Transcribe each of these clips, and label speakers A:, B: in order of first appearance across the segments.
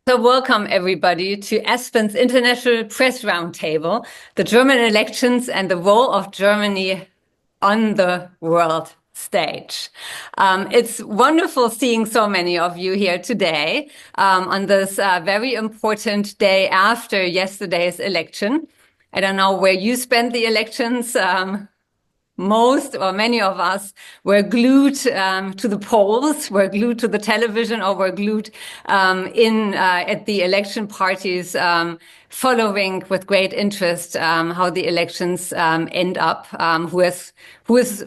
A: So welcome everybody to Aspen's International Press Roundtable, the German elections and the role of Germany on the world stage. It's wonderful seeing so many of you here today on this very important day after yesterday's election. I don't know where you spent the elections. Most or many of us were glued to the polls, were glued to the television, or were glued at the election parties, following with great interest how the elections end up, who is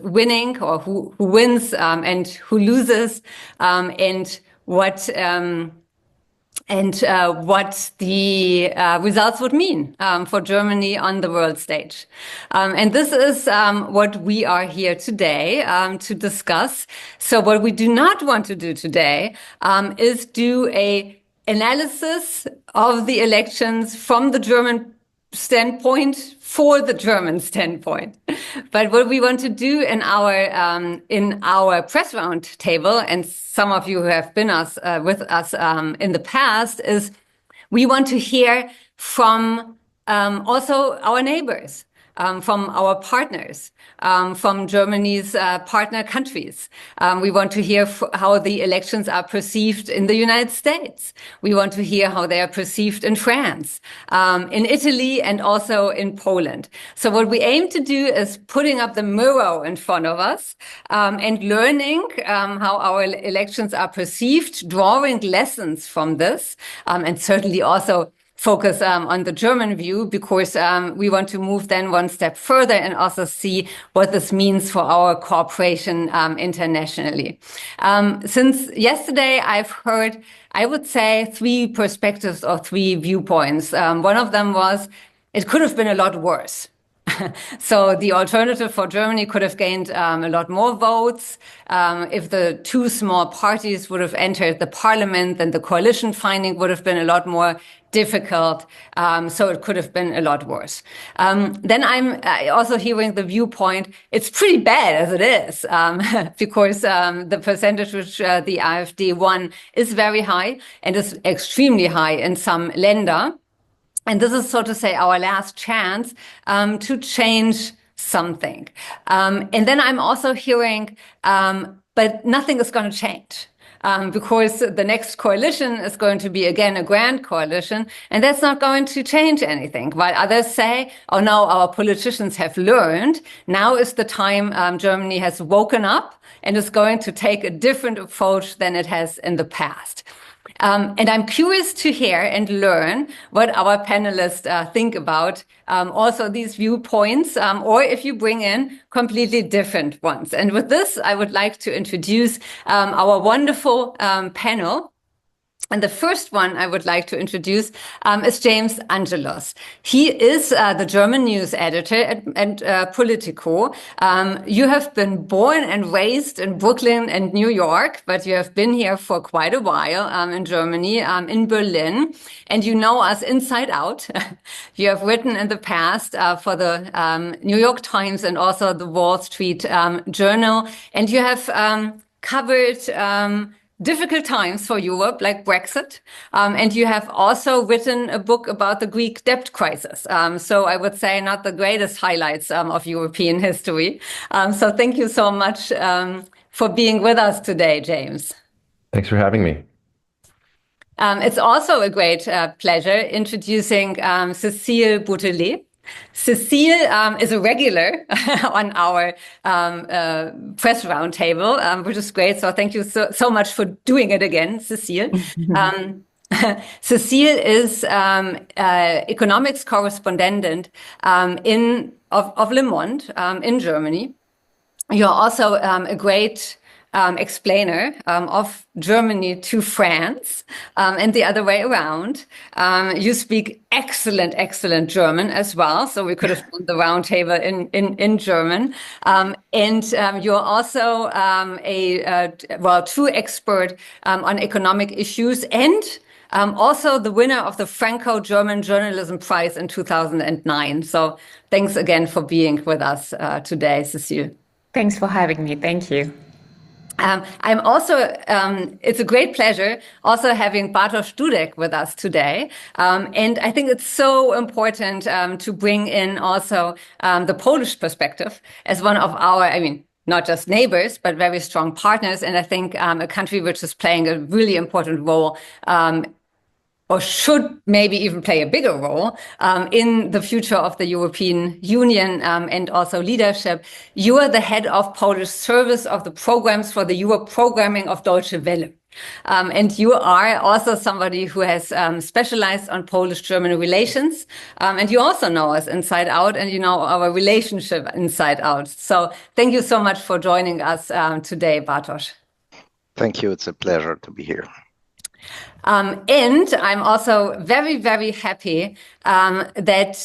A: winning or who wins and who loses, and what the results would mean for Germany on the world stage. And this is what we are here today to discuss. So what we do not want to do today is do a analysis of the elections from the German standpoint for the German standpoint. But what we want to do in our press round table, and some of you who have been with us in the past, is we want to hear from also our neighbors, from our partners, from Germany's partner countries. We want to hear how the elections are perceived in the United States. We want to hear how they are perceived in France, in Italy, and also in Poland. So what we aim to do is putting up the mirror in front of us and learning how our elections are perceived, drawing lessons from this, and certainly also focus on the German view, because we want to move then one step further and also see what this means for our cooperation internationally. Since yesterday, I've heard, I would say, three perspectives or three viewpoints. One of them was, it could have been a lot worse. So the alternative for Germany could have gained a lot more votes. If the two small parties would have entered the parliament, then the coalition finding would have been a lot more difficult. So it could have been a lot worse. Then I'm also hearing the viewpoint, it's pretty bad as it is, because the percentage which the AfD won is very high and is extremely high in some länder. And this is, so to say, our last chance to change something. And then I'm also hearing, but nothing is going to change. Because the next coalition is going to be, again, a grand coalition, and that's not going to change anything. While others say, oh no, our politicians have learned, now is the time Germany has woken up and is going to take a different approach than it has in the past. And I'm curious to hear and learn what our panelists think about also these viewpoints, or if you bring in completely different ones. And with this, I would like to introduce our wonderful panel. And the first one I would like to introduce is James Angelos. He is the German news editor at Politico. You have been born and raised in Brooklyn and New York, but you have been here for quite a while in Germany, in Berlin, and you know us inside out. You have written in the past for the New York Times and also the Wall Street Journal, and you have covered difficult times for Europe, like Brexit. And you have also written a book about the Greek debt crisis. So I would say not the greatest highlights of European history. So thank you so much for being with us today, James.
B: Thanks for having me.
A: It's also a great pleasure introducing Cécile Bouteler. Cécile is a regular on our press roundtable, which is great. So thank you so much for doing it again, Cécile. Cécile is economics correspondent of Le Monde in Germany. You're also a great explainer of Germany to France, and the other way around. You speak excellent German as well, so we could have done the roundtable in German. And you're also a true expert on economic issues, and also the winner of the Franco-German Journalism Prize in 2009. So thanks again for being with us today, Cécile.
C: Thanks for having me. Thank you.
A: I'm also, it's a great pleasure also having Bartosz Dudek with us today. And I think it's so important to bring in also the Polish perspective as one of our, I mean, not just neighbors, but very strong partners. And I think a country which is playing a really important role or should maybe even play a bigger role in the future of the European Union and also leadership. You are the head of Polish service of the programs for the Europe programming of Deutsche Welle. And you are also somebody who has specialized on Polish-German relations. And you also know us inside out and you know our relationship inside out. So thank you so much for joining us today, Bartosz.
B: Thank you. It's a pleasure to be here.
A: And I'm also very, very happy that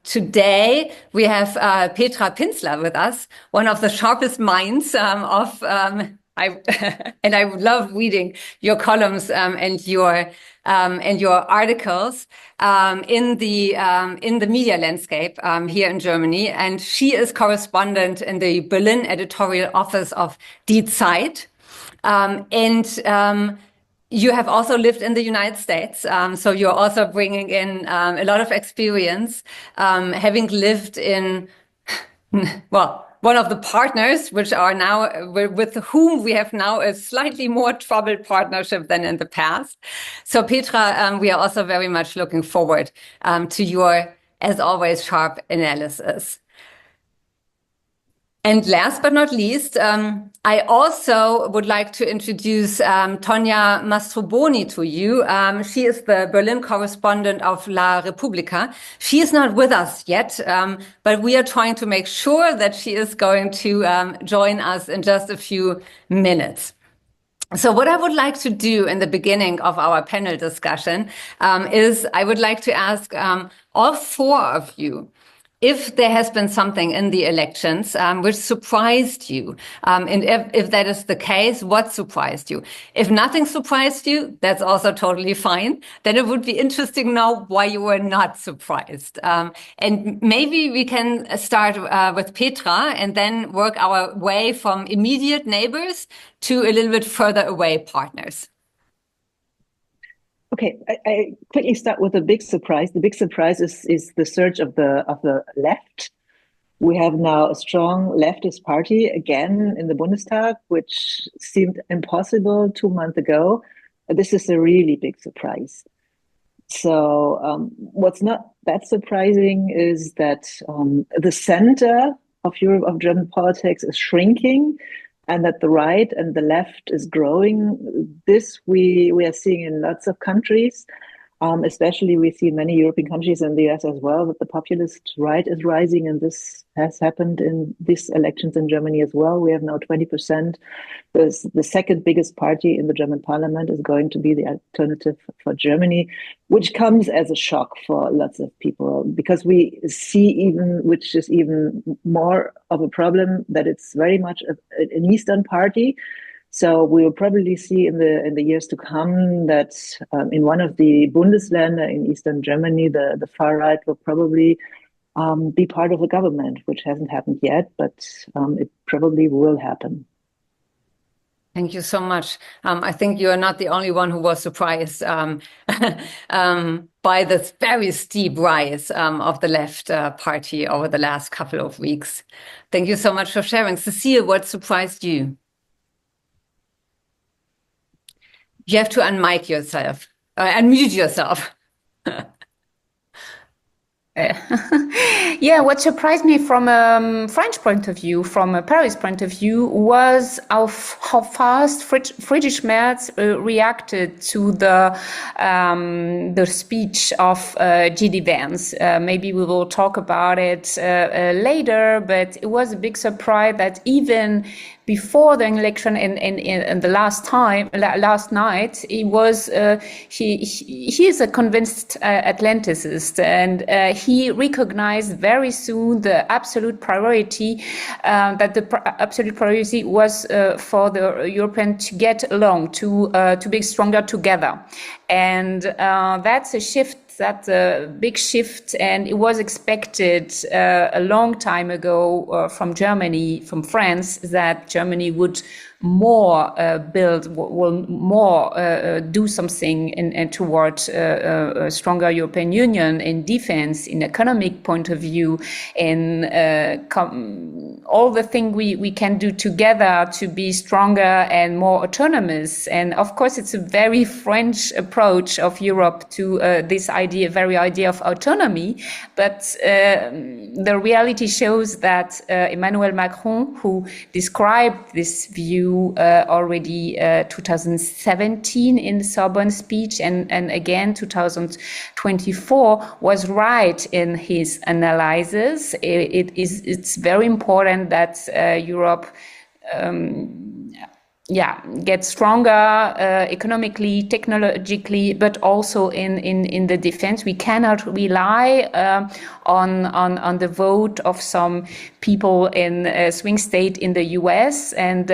A: today we have Petra Pinzler with us, one of the sharpest minds of and I love reading your columns and your articles in the media landscape here in Germany. And she is correspondent in the Berlin editorial office of Die Zeit. You have also lived in the United States, so you're also bringing in a lot of experience, having lived in, well, one of the partners, which are now, with whom we have now a slightly more troubled partnership than in the past. So Petra, we are also very much looking forward to your, as always, sharp analysis. And last but not least, I also would like to introduce Tonia Mastroboni to you. She is the Berlin correspondent of La Repubblica. She is not with us yet, but we are trying to make sure that she is going to join us in just a few minutes. So what I would like to do in the beginning of our panel discussion is I would like to ask all four of you if there has been something in the elections which surprised you, and if that is the case, what surprised you? If nothing surprised you, that's also totally fine. Then it would be interesting to know why you were not surprised. And maybe we can start with Petra and then work our way from immediate neighbors to a little bit further away partners.
C: Okay, I quickly start with a big surprise. The big surprise is the surge of the left. We have now a strong leftist party again in the Bundestag, which seemed impossible 2 months ago. This is a really big surprise. So what's not that surprising is that the center of Europe, of German politics, is shrinking, and that the right and the left is growing. This we are seeing in lots of countries, especially we see in many European countries and the US as well, that the populist right is rising, and this has happened in these elections in Germany as well. We have now 20%. The second biggest party in the German parliament is going to be the Alternative for Germany, which comes as a shock for lots of people, because we see even, which is even more of a problem, that it's very much an Eastern party. So we will probably see in the years to come that in one of the Bundesländer in Eastern Germany, the far right will probably be part of the government, which hasn't happened yet, but it probably will happen.
A: Thank you so much. I think you are not the only one who was surprised by this very steep rise of the left party over the last couple of weeks. Thank you so much for sharing. Cecile, what surprised you? You have to unmute yourself.
D: Yeah, what surprised me from a French point of view, from a Paris point of view, was how fast Friedrich Merz reacted to the speech of J.D. Vance. Maybe we will talk about it later, but it was a big surprise that even before the election and the last night, he is a convinced Atlanticist, and he recognized very soon the absolute priority, that the absolute priority was for the European to get along, to be stronger together, and that's a shift. That's a big shift, and it was expected a long time ago from Germany, from France, that Germany would more will more do something towards a stronger European Union in defense, in economic point of view, in all the things we can do together to be stronger and more autonomous. And of course, it's a very French approach of Europe to this very idea of autonomy. But the reality shows that Emmanuel Macron, who described this view already 2017 in the Sorbonne speech and again 2024, was right in his analysis. It's very important that Europe get stronger economically, technologically, but also in the defense. We cannot rely on the vote of some people in a swing state in the US, and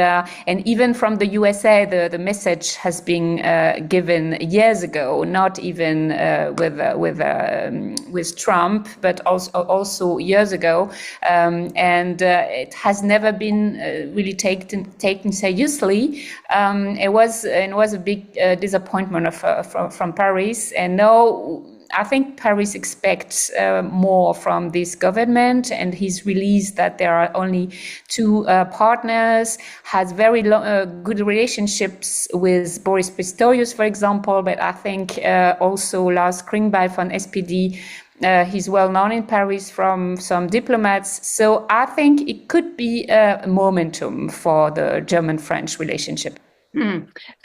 D: even from the USA, the message has been given years ago, not even with Trump, but also years ago, and it has never been really taken seriously. It was a big disappointment from Paris, and now I think Paris expects more from this government, and he's released that there are only two partners, has very good relationships with Boris Pistorius, for example, but I think also Lars Klingbeil from SPD. He's well known in Paris from some diplomats. So I think it could be a momentum for the German-French relationship.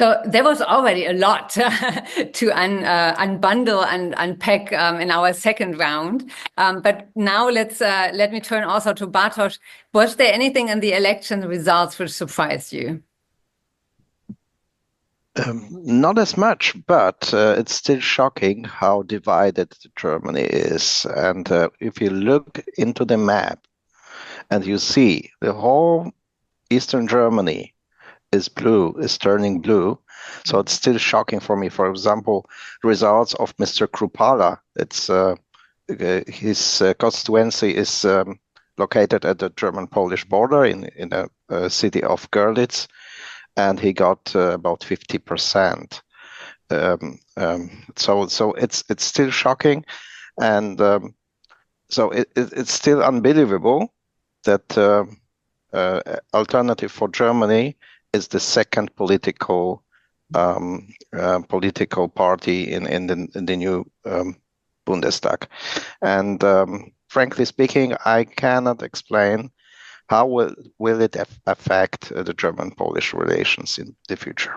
A: So there was already a lot to unbundle and unpack in our second round. But now let me turn also to Bartosz. Was there anything in the election results which surprised you?
B: Not as much, but it's still shocking how divided Germany is. And if you look into the map and you see the whole Eastern Germany is turning blue. So it's still shocking for me. For example, results of Mr. Krupala. It's his constituency is located at the German-Polish border in a city of Görlitz, and he got about 50%. So it's still shocking, and so it's still unbelievable that Alternative for Germany is the second political party in the new Bundestag, and frankly speaking, I cannot explain how will it affect the German-Polish relations in the future.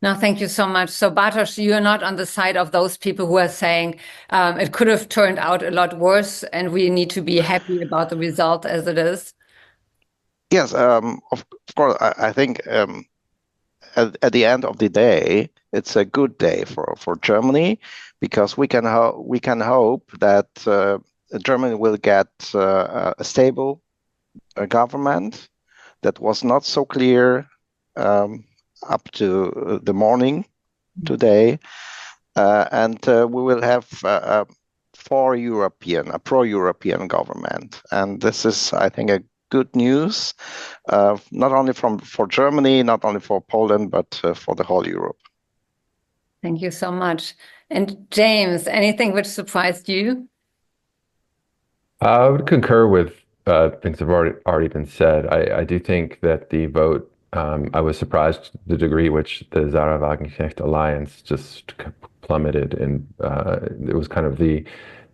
A: No, thank you so much. So Bartosz, you're not on the side of those people who are saying it could have turned out a lot worse, and we need to be happy about the result as it is.
B: Yes, of course. I think at the end of the day, it's a good day for Germany, because we can hope that Germany will get a stable government. That was not so clear up to the morning today, and we will have a pro-European government, and this is, I think, a good news, not only for Germany, not only for Poland, but for the whole Europe.
A: Thank you so much. And James, anything which surprised you?
E: I would concur with things that have already been said. I do think that the vote, I was surprised the degree which the Sarah-Wagenknecht alliance just plummeted, and it was kind of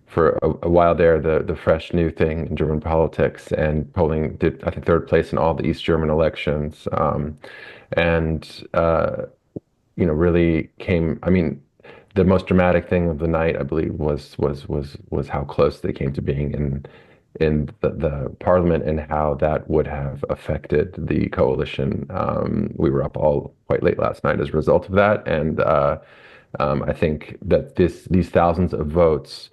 E: for a while there, the fresh new thing in German politics, and polling did, I think, third place in all the East German elections, really came. I mean, the most dramatic thing of the night, I believe, was how close they came to being in the parliament, and how that would have affected the coalition. We were up all quite late last night as a result of that, and I think that these thousands of votes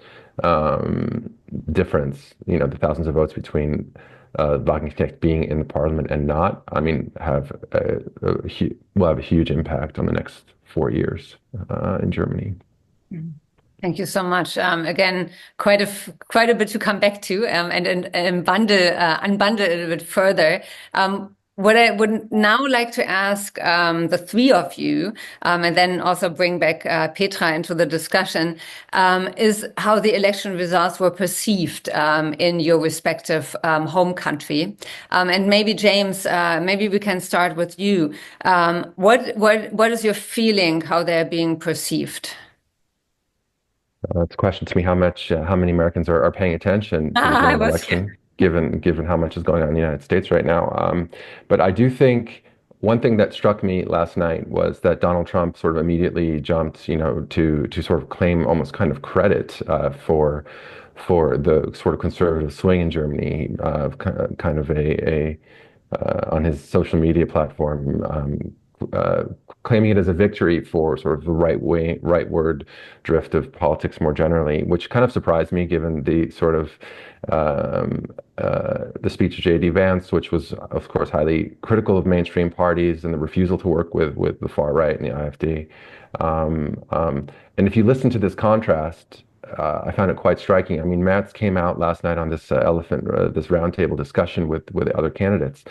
E: difference, the thousands of votes between Wagenknecht being in the parliament and not, I mean, will have a huge impact on the next 4 years in Germany.
A: Thank you so much. Again, quite a bit to come back to and unbundle it a bit further. What I would now like to ask the three of you, and then also bring back Petra into the discussion, is how the election results were perceived in your respective home country. And maybe James, maybe we can start with you. What is your feeling how they're being perceived?
E: It's a question to me how many Americans are paying attention to the general election, given how much is going on in the United States right now. But I do think one thing that struck me last night was that Donald Trump sort of immediately jumped, to sort of claim almost kind of credit for the sort of conservative swing in Germany, kind of a on his social media platform, claiming it as a victory for sort of the rightward drift of politics more generally, which kind of surprised me given the sort of the speech of J.D. Vance, which was, of course, highly critical of mainstream parties and the refusal to work with the far right and the AfD. And if you listen to this contrast, I found it quite striking. I mean, Merz came out last night on this this roundtable discussion with other candidates,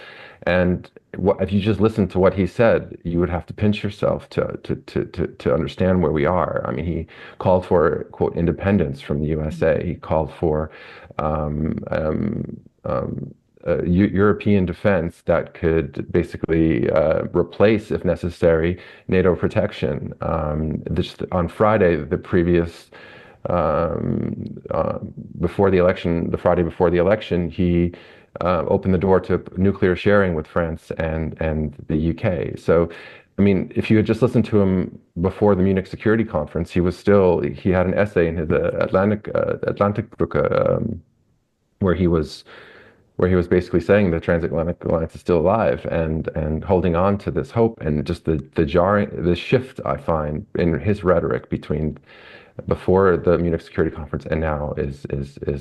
E: and if you just listen to what he said, you would have to pinch yourself to understand where we are. I mean, he called for, quote, independence from the USA. He called for European defense that could basically replace, if necessary, NATO protection. On Friday, the Friday before the election, he opened the door to nuclear sharing with France and the UK. So, I mean, if you had just listened to him before the Munich Security Conference, he had an essay in his Atlantic book where he was basically saying the transatlantic alliance is still alive and holding on to this hope, and just the shift I find in his rhetoric between before the Munich Security Conference and now is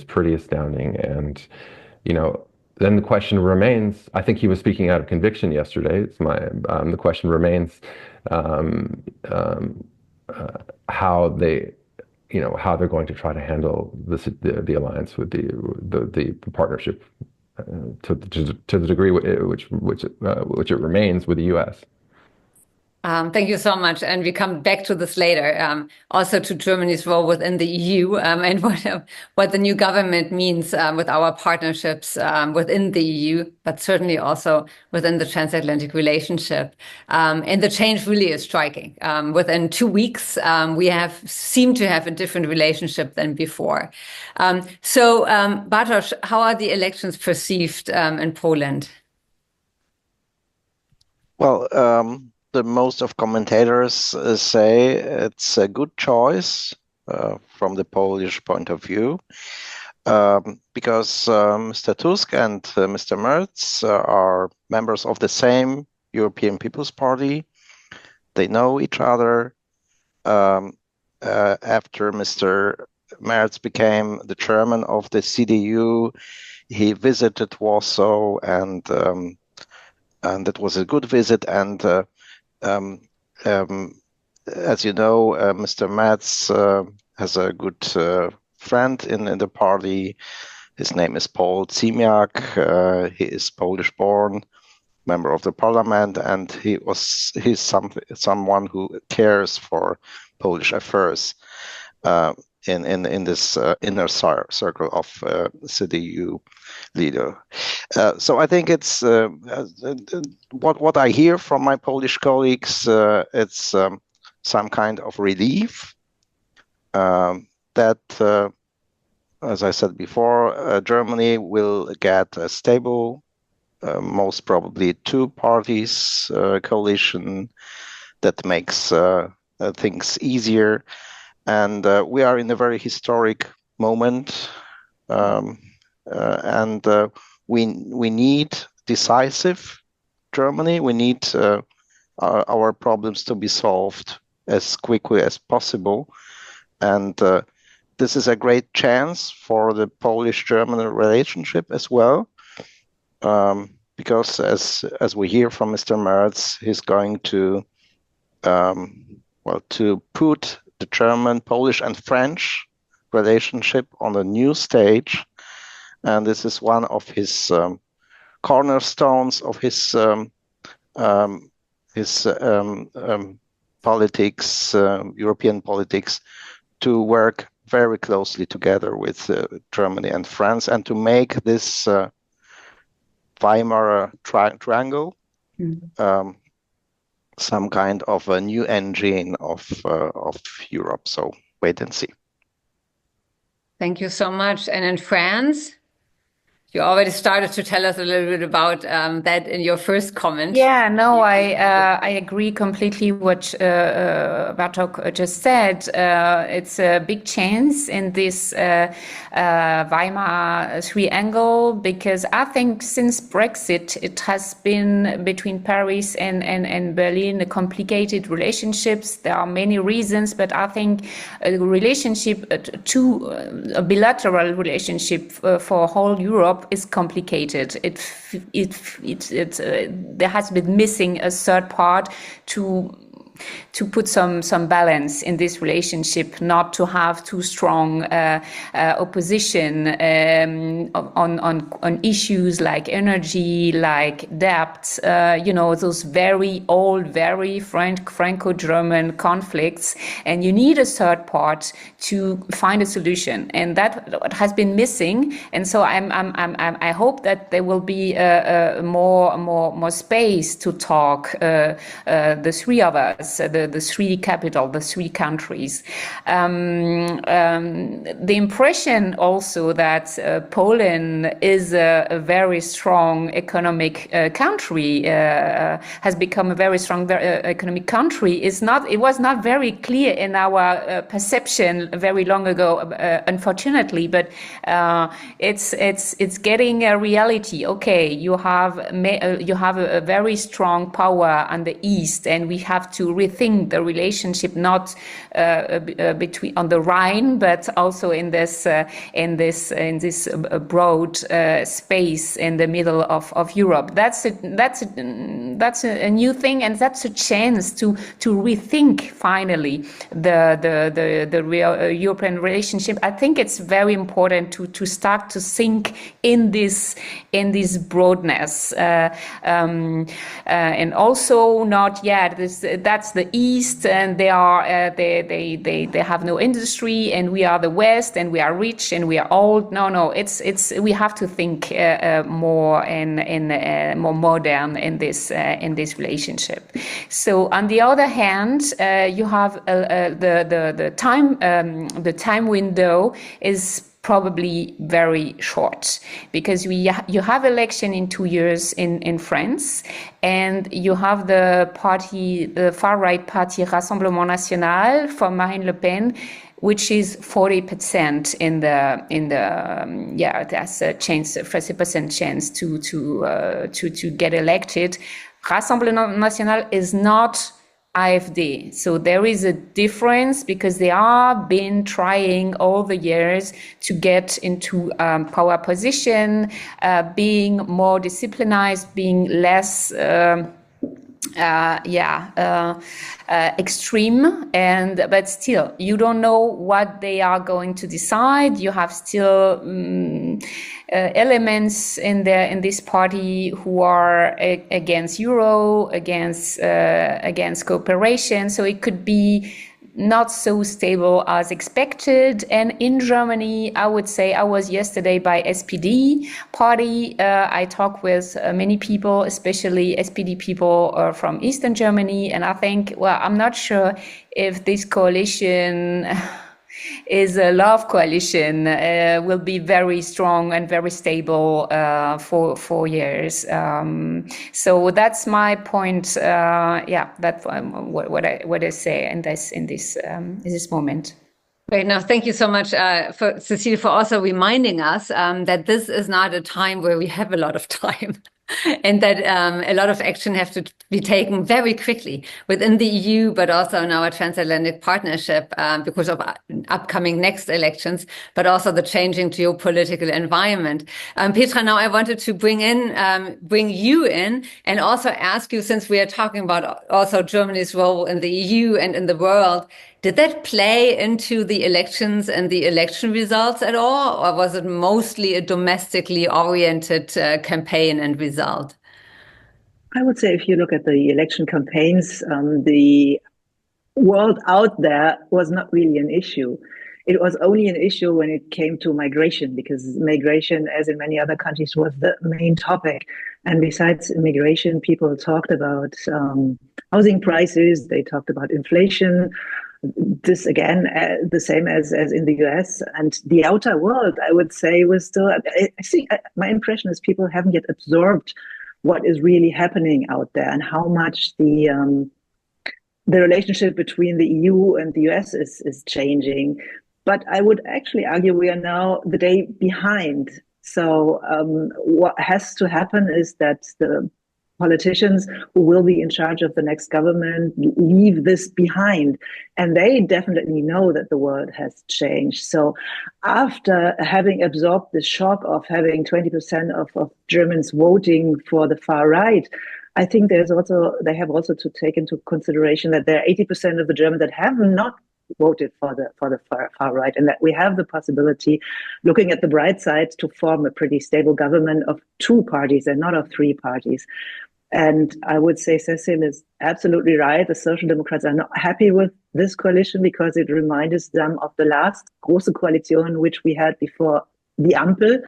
E: pretty astounding. And then the question remains. I think he was speaking out of conviction yesterday. The question remains how they're going to try to handle the alliance with the partnership to the degree which it remains with the U.S.
A: Thank you so much. And we come back to this later, also to Germany's role within the EU, and what the new government means with our partnerships within the EU, but certainly also within the transatlantic relationship. And the change really is striking. Within 2 weeks, we seem to have a different relationship than before. So, Bartosz, how are the elections perceived in Poland?
B: Well, the most of commentators say it's a good choice from the Polish point of view, because Mr. Tusk and Mr. Merz are members of the same European People's Party. They know each other. After Mr. Merz became the chairman of the CDU, he visited Warsaw, and that was a good visit. And as you know, Mr. Merz has a good friend in the party. His name is Paul Ziemiak. He is Polish-born, member of the parliament, and he's someone who cares for Polish affairs in this inner circle of CDU leader. So I think it's what I hear from my Polish colleagues. It's some kind of relief that, as I said before, Germany will get a stable, most probably two parties coalition that makes things easier. And we are in a very historic moment, and we need decisive Germany. We need our problems to be solved as quickly as possible, and this is a great chance for the Polish-German relationship as well, because as we hear from Mr. Merz, he's going to to put the German, Polish, and French relationship on a new stage, and this is one of his cornerstones of his politics, European politics, to work very closely together with Germany and France, and to make this Weimar triangle some kind of a new engine of Europe. So wait and see.
A: Thank you so much. And in France, you already started to tell us a little bit about that in your first comment.
D: Yeah, no, I agree completely what Bartok just said. It's a big chance in this Weimar triangle, because I think since Brexit, it has been between Paris and Berlin a complicated relationships. There are many reasons, but I think a relationship a bilateral relationship for whole Europe is complicated. There has been missing a third part to put some balance in this relationship, not to have too strong opposition on issues like energy, like debt, those very old, very Franco-German conflicts, and you need a third part to find a solution, and that has been missing. And so I hope that there will be more space to talk, the three of us, the three capital, the three countries. The impression also that Poland is a very strong economic country, has become a very strong economic country, it was not very clear in our perception very long ago, unfortunately, but it's getting a reality. Okay, you have a very strong power on the east, and we have to rethink the relationship, not between on the Rhine, but also in this broad space in the middle of Europe. That's a new thing, and that's a chance to rethink finally the real European relationship. I think it's very important to start to think in this broadness, and also not yet. That's the East, and they have no industry, and we are the West, and we are rich, and we are old. No, it's we have to think more more modern in this relationship. So on the other hand, you have the time window is probably very short, because you have election in 2 years in France, and you have the far right party Rassemblement National for Marine Le Pen, which is 40% there's a chance, 40% chance to get elected. Rassemblement National is not AfD. So there is a difference, because they are been trying all the years to get into power position, being more disciplined, being less extreme, but still you don't know what they are going to decide. You have still elements in this party who are against Euro, against cooperation. So it could be not so stable as expected. And in Germany, I would say, I was yesterday by SPD party. I talked with many people, especially SPD people from Eastern Germany. And I think, well, I'm not sure if this coalition is a love coalition, will be very strong and very stable for 4 years. So that's my point. That's what I say in this moment.
A: Great. Now, thank you so much, for Cecile, for also reminding us that this is not a time where we have a lot of time. And that a lot of action have to be taken very quickly within the EU, but also in our transatlantic partnership, because of upcoming next elections, but also the changing geopolitical environment. Petra, now I wanted to bring you in and also ask you, since we are talking about also Germany's role in the EU and in the world, Did that play into the elections and the election results at all, or was it mostly a domestically oriented campaign and result?
C: I would say if you look at the election campaigns, the world out there was not really an issue. It was only an issue when it came to migration, because migration, as in many other countries, was the main topic. And besides immigration, people talked about housing prices, they talked about inflation. This again, the same as in the US. And the outer world, I would say, was still, I think my impression is people haven't yet absorbed what is really happening out there and how much the relationship between the EU and the US is changing. But I would actually argue we are now the day behind. So what has to happen is that the politicians who will be in charge of the next government leave this behind. And they definitely know that the world has changed. So after having absorbed the shock of having 20% of Germans voting for the far right, I think they have also to take into consideration that there are 80% of the Germans that have not voted for the far right, and that we have the possibility, looking at the bright side, to form a pretty stable government of two parties and not of three parties. And I would say Cecil is absolutely right. The Social Democrats are not happy with this coalition because it reminds them of the last große Koalition which we had before the Ampel.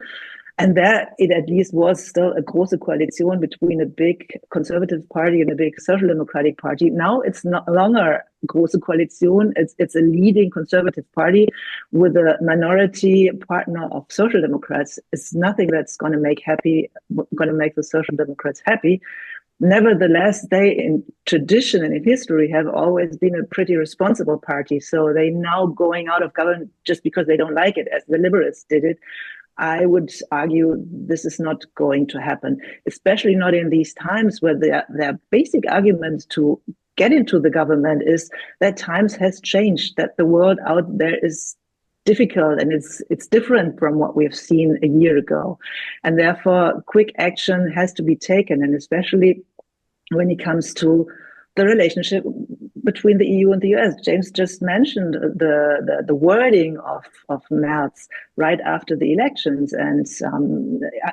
C: And there it at least was still a große Koalition between a big conservative party and a big social democratic party. Now it's no longer große Koalition. It's a leading conservative party with a minority partner of social democrats. It's nothing that's going to make the social democrats happy. Nevertheless, they in tradition and in history have always been a pretty responsible party. So they now going out of government just because they don't like it, as the liberals did it. I would argue this is not going to happen, especially not in these times where their basic argument to get into the government is that times has changed, that the world out there is difficult and it's different from what we've seen a year ago. And therefore, quick action has to be taken, and especially when it comes to the relationship between the EU and the US. James just mentioned the wording of Merz right after the elections. And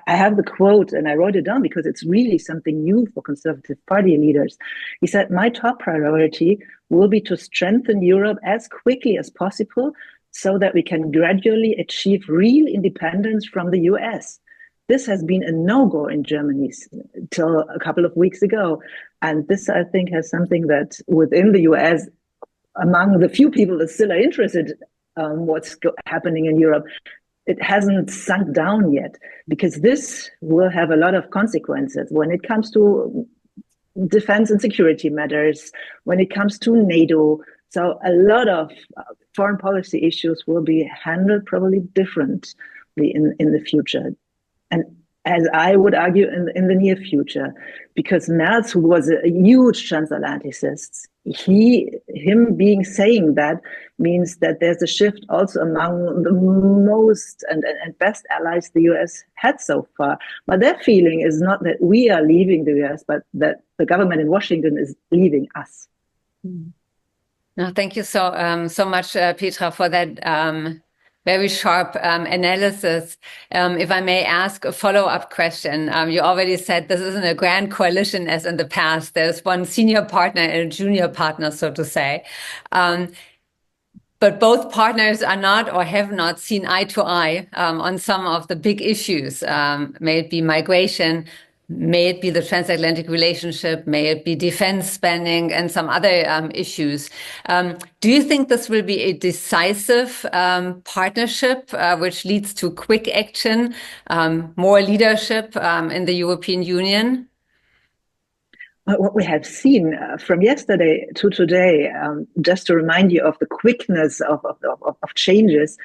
C: I have the quote, and I wrote it down because it's really something new for Conservative Party leaders. He said, "My top priority will be to strengthen Europe as quickly as possible so that we can gradually achieve real independence from the US. This has been a no-go in Germany till a couple of weeks ago. And this, I think, has something that within the US, among the few people that still are interested what's happening in Europe, it hasn't sunk down yet, because this will have a lot of consequences when it comes to defense and security matters, when it comes to NATO. So a lot of foreign policy issues will be handled probably differently in the future. And as I would argue in the near future, because Merz, who was a huge transatlanticist, him saying that means that there's a shift also among the most and best allies the US had so far. But their feeling is not that we are leaving the US, but that the government in Washington is leaving us.
A: No, thank you so much, Petra, for that very sharp analysis. If I may ask a follow-up question, you already said this isn't a grand coalition as in the past. There's one senior partner and a junior partner, so to say. But both partners are not or have not seen eye to eye on some of the big issues, may it be migration, may it be the transatlantic relationship, may it be defense spending and some other issues. Do you think this will be a decisive partnership which leads to quick action, more leadership in the European Union?
C: What we have seen from yesterday to today, just to remind you of the quickness of changes,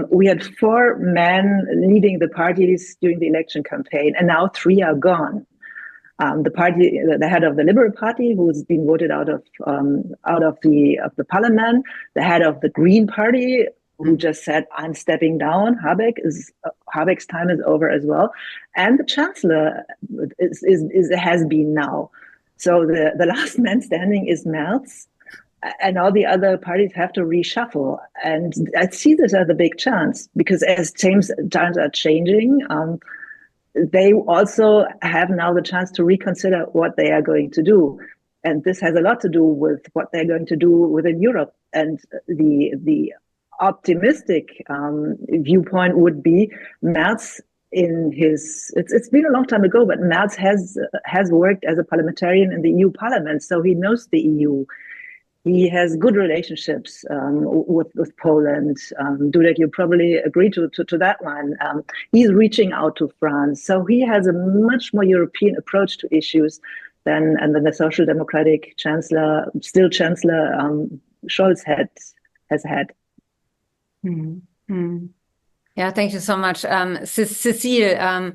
C: we had 4 men leading the parties during the election campaign, and now 3 are gone. The head of the Liberal Party, who's been voted out of the parliament, the head of the Green Party, who just said, "I'm stepping down." Habeck's time is over as well, and the Chancellor has been now. So the last man standing is Merz, and all the other parties have to reshuffle. And I see this as a big chance because as times are changing, they also have now the chance to reconsider what they are going to do. And this has a lot to do with what they're going to do within Europe. And the optimistic viewpoint would be Merz in his, it's been a long time ago, but Merz has worked as a parliamentarian in the EU Parliament, so he knows the EU. He has good relationships with Poland. Dudek, you probably agree to that one. He's reaching out to France. So he has a much more European approach to issues than the Social Democratic Chancellor Scholz has had.
A: Mm-hmm. Yeah, thank you so much. Cecile,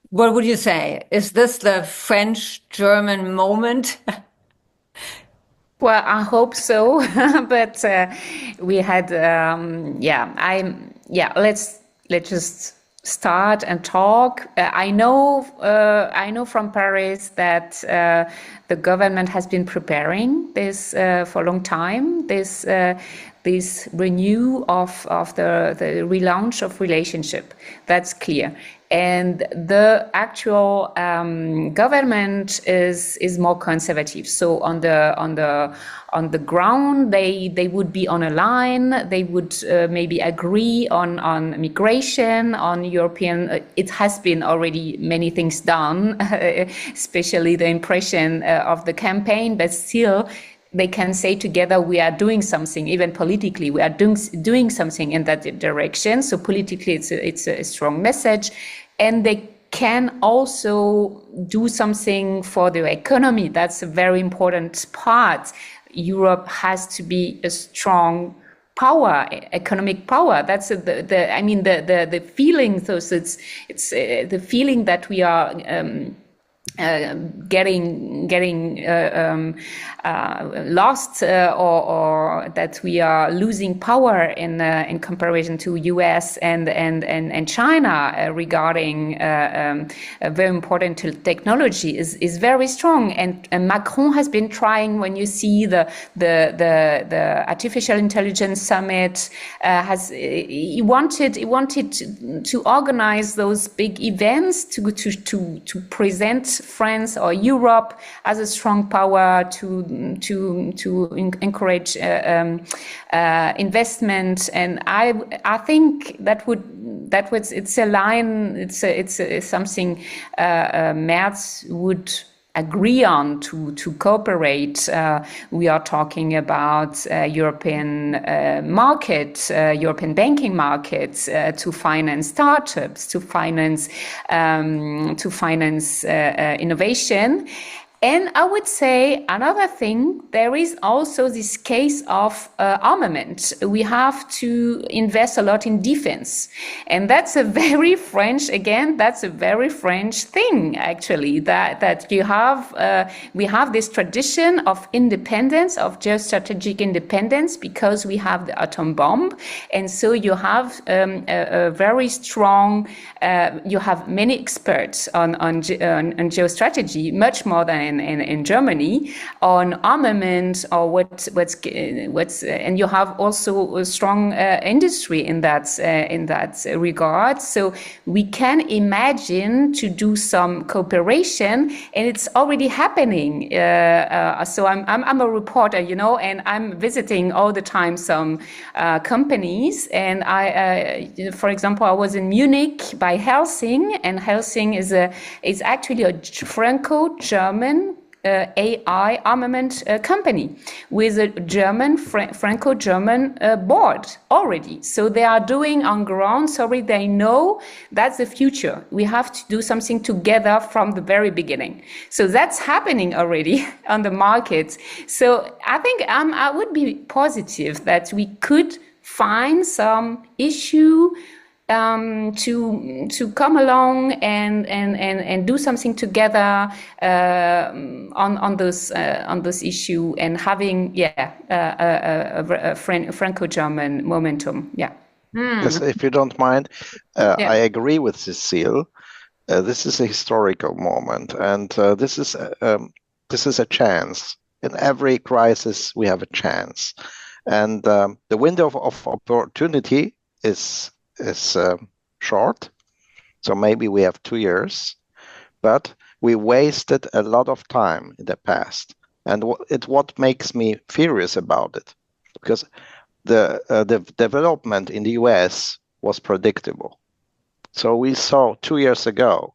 A: what would you say? Is this the French-German moment?
D: Well, I hope so, but we had, let's just start and talk. I know from Paris that the government has been preparing this for a long time. This renew of the relaunch of relationship. That's clear. And the actual government is more conservative. So on the ground, they would be on a line. They would maybe agree on migration, on European. It has been already many things done, especially the impression of the campaign. But still, they can say together, we are doing something. Even politically, we are doing something in that direction. So politically, it's a strong message. And they can also do something for their economy. That's a very important part. Europe has to be a strong power, economic power. That's the feeling. So it's the feeling that we are getting lost or that we are losing power in comparison to US and China regarding very important technology is very strong, and Macron has been trying. When you see the artificial intelligence summit, he wanted to organize those big events to present France or Europe as a strong power to encourage investment, and I think it's a line. It's something Merz would agree on to cooperate. We are talking about European market, European banking markets to finance startups, to finance innovation. And I would say another thing, there is also this case of armament. We have to invest a lot in defense. And that's a very French thing, actually, that you have, we have this tradition of independence, of geostrategic independence, because we have the atom bomb. And so you have a very strong, you have many experts on geostrategy, much more than in Germany, on armament or what's and you have also a strong industry in that regard. So we can imagine to do some cooperation, and it's already happening. So I'm a reporter, and I'm visiting all the time some companies. And for example, I was in Munich by Helsing, and Helsing is actually a Franco-German AI armament company with a Franco-German board already. So they are doing on ground. They know that's the future. We have to do something together from the very beginning. So that's happening already on the market. So I think I would be positive that we could find some issue to come along and do something together on this issue, and having a Franco-German momentum.
B: Yes, if you don't mind, I agree with Cecile. This is a historical moment, and this is a chance in every crisis we have a chance. And the window of opportunity is short. So maybe we have 2 years, but we wasted a lot of time in the past. And it's what makes me furious about it, because the development in the US was predictable. So we saw 2 years ago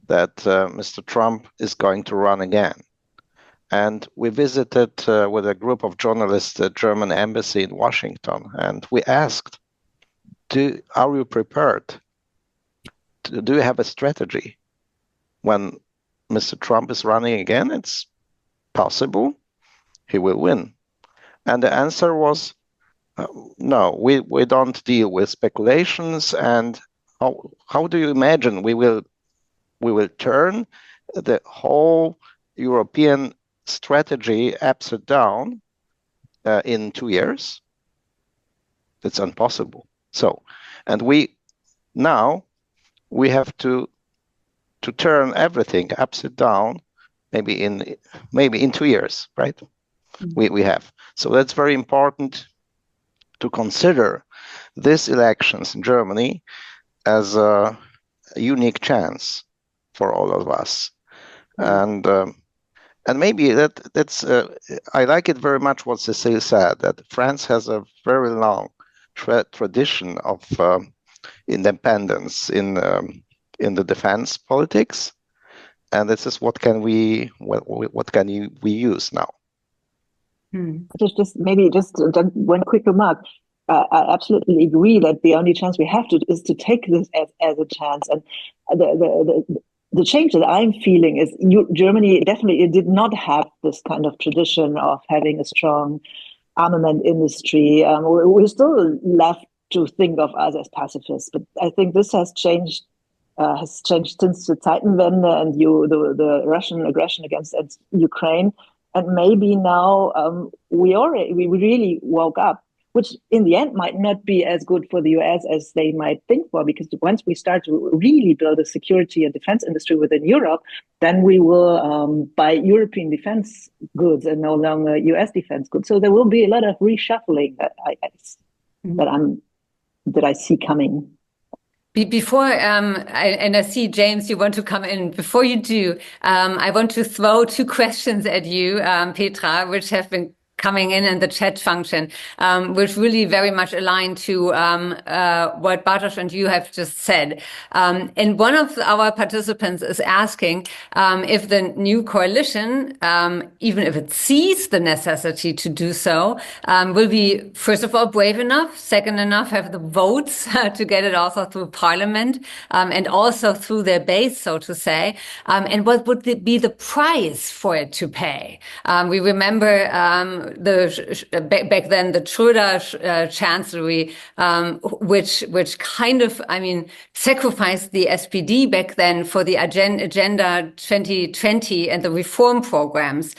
B: that Mr. Trump is going to run again. And we visited with a group of journalists the German embassy in Washington, and we asked, are you prepared? Do you have a strategy? When Mr. Trump is running again, it's possible he will win. And the answer was, no, we don't deal with speculations. And how do you imagine we will turn the whole European strategy upside down in 2 years? It's impossible. So, and we have to turn everything upside down, maybe in 2 years, right? We have. So that's very important to consider these elections in Germany as a unique chance for all of us. And maybe that's I like it very much what Cécile said, that France has a very long tradition of independence in the defense politics, and this is what can we use now.
C: Just one quick remark. I absolutely agree that the only chance we have is to take this as a chance. And the change that I'm feeling is Germany definitely did not have this kind of tradition of having a strong armament industry. We're still left to think of us as pacifists, but I think this has changed since the Zeitenwende and the Russian aggression against Ukraine. And maybe now we really woke up, which in the end might not be as good for the US as they might think for, because once we start to really build a security and defense industry within Europe, then we will buy European defense goods and no longer US defense goods. So there will be a lot of reshuffling that I see coming.
A: Before, and I see, James, you want to come in. Before you do, I want to throw 2 questions at you, Petra, which have been coming in the chat function, which really very much align to what Bartosz and you have just said. And one of our participants is asking if the new coalition, even if it sees the necessity to do so, will be, first of all, brave enough, second enough, have the votes to get it also through Parliament, and also through their base, so to say. And what would be the price for it to pay? We remember back then the Schröder chancellery, which kind of, sacrificed the SPD back then for the Agenda 2020 and the reform programs.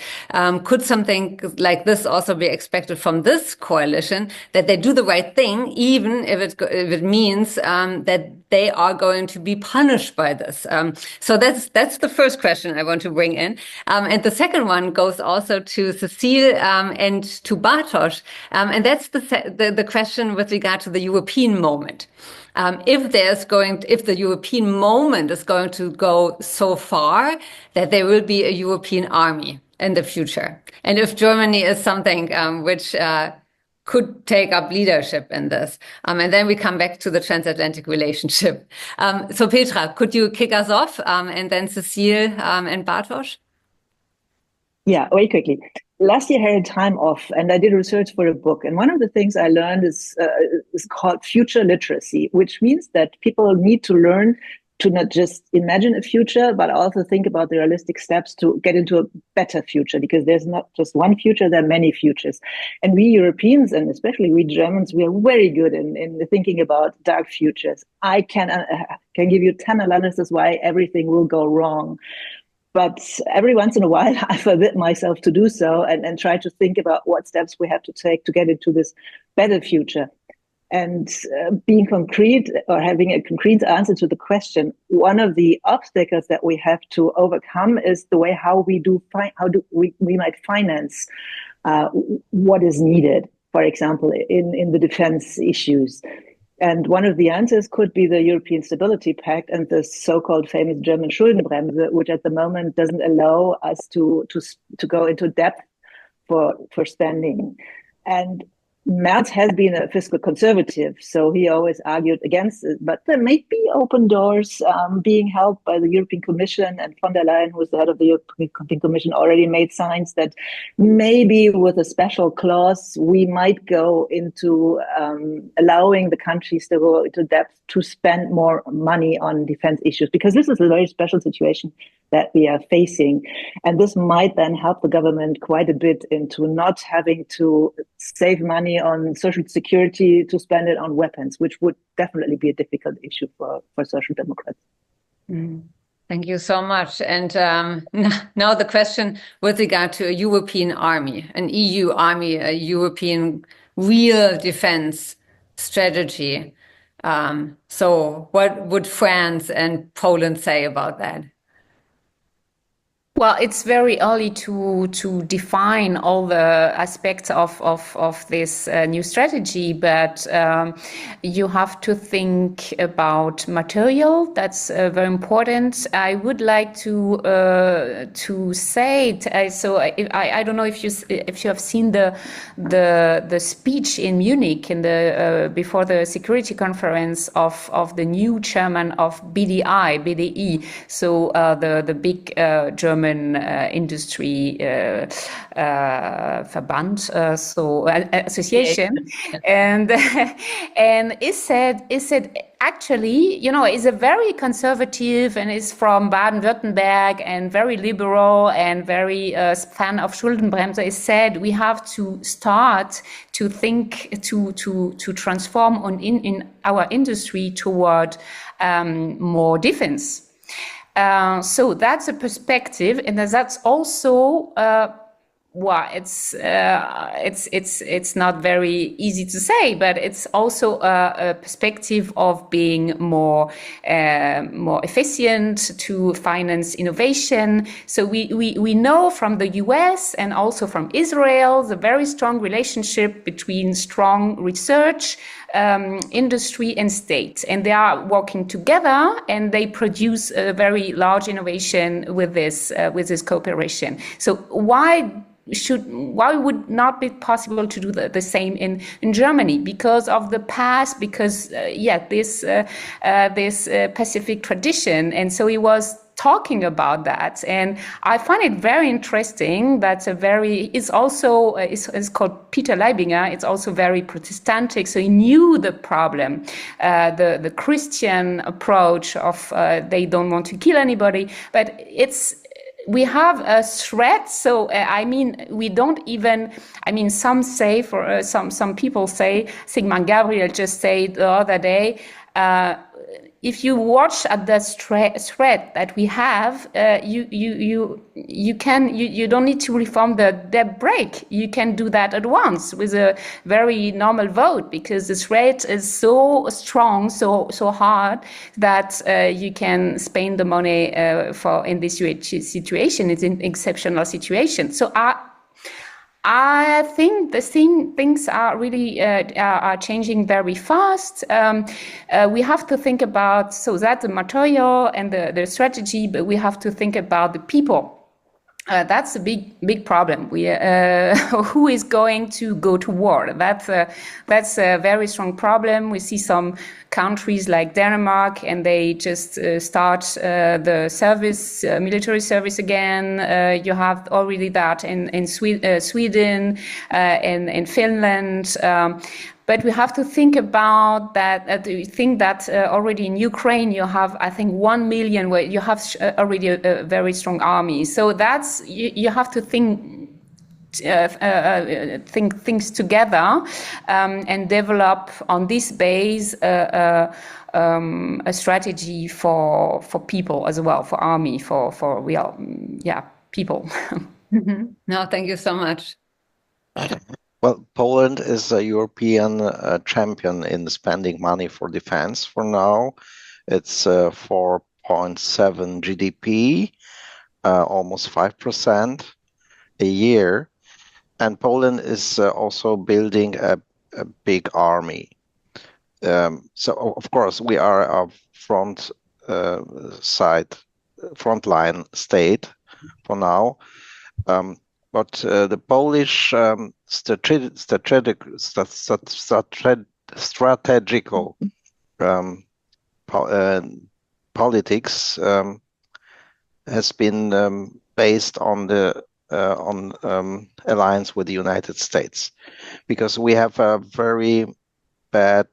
A: Could something like this also be expected from this coalition, that they do the right thing, even if it means that they are going to be punished by this? So that's the first question I want to bring in. And the second one goes also to Cécile and to Bartosz, and that's the question with regard to the European moment. If the European moment is going to go so far that there will be a European army in the future, and if Germany is something which could take up leadership in this, and then we come back to the transatlantic relationship. So Petra, could you kick us off, and then Cécile and Bartosz?
C: Yeah, very quickly. Last year I had time off and I did research for a book. And one of the things I learned is called future literacy, which means that people need to learn to not just imagine a future, but also think about the realistic steps to get into a better future, because there's not just one future, there are many futures. And we Europeans, and especially we Germans, we are very good in thinking about dark futures. I can give you 10 analyses why everything will go wrong. But every once in a while, I forbid myself to do so and try to think about what steps we have to take to get into this better future. And being concrete or having a concrete answer to the question, one of the obstacles that we have to overcome is the way how we might finance what is needed, for example, in the defense issues. And one of the answers could be the European Stability Pact and the so-called famous German Schuldenbremse, which at the moment doesn't allow us to go into depth for spending. And Merz has been a fiscal conservative, so he always argued against it. But there may be open doors being helped by the European Commission, and von der Leyen, who is the head of the European Commission, already made signs that maybe with a special clause, we might go into allowing the countries to go into depth to spend more money on defense issues, because this is a very special situation that we are facing. And this might then help the government quite a bit into not having to save money on social security to spend it on weapons, which would definitely be a difficult issue for Social Democrats.
A: Mm. Thank you so much. And now the question with regard to a European army, an EU army, a European real defense strategy. So what would France and Poland say about that?
D: Well, it's very early to define all the aspects of this new strategy, but you have to think about material. That's very important. I would like to say I don't know if you have seen the speech in Munich in the before the security conference of the new chairman of BDI, so the big German industry Verband, association, and it said actually, is a very conservative and is from Baden-Württemberg and very liberal and very fan of Schuldenbremse. It said we have to start to think to transform in our industry toward more defense. So that's a perspective, and that's also it's not very easy to say, but it's also a perspective of being more efficient to finance innovation. So we know from the US and also from Israel the very strong relationship between strong research, industry and state, and they are working together, and they produce a very large innovation with this cooperation. So why would not be possible to do the same in Germany? Because of the past, because this Pacific tradition, and so he was talking about that, and I find it very interesting. That's it's also called Peter Leibinger. It's also very Protestantic, so he knew the problem, the Christian approach of they don't want to kill anybody, but we have a threat. So we don't even. Some say some people say. Sigmund Gabriel just said the other day. If you watch at the threat that we have, you don't need to reform the debt brake. You can do that at once with a very normal vote, because the threat is so strong, so hard that you can spend the money for in this situation. It's an exceptional situation. So I think things are really are changing very fast. We have to think about that's the material and the strategy, but we have to think about the people. That's a big problem. Who is going to go to war? That's a very strong problem. We see some countries like Denmark, and they just start the service, military service again. You have already that in Sweden and in Finland. But we have to think about that. We think that already in Ukraine you have, I think, 1 million. Where you have already a very strong army. So that's you have to think things together and develop on this base a strategy for people as well, for army, for real people.
A: No, thank you so much.
B: Well, Poland is a European champion in spending money for defense for now. It's 4.7 GDP, almost 5% a year. And Poland is also building a big army. So, of course, we are a frontline state for now. But the Polish strategical politics has been based on the alliance with the United States, because we have a very bad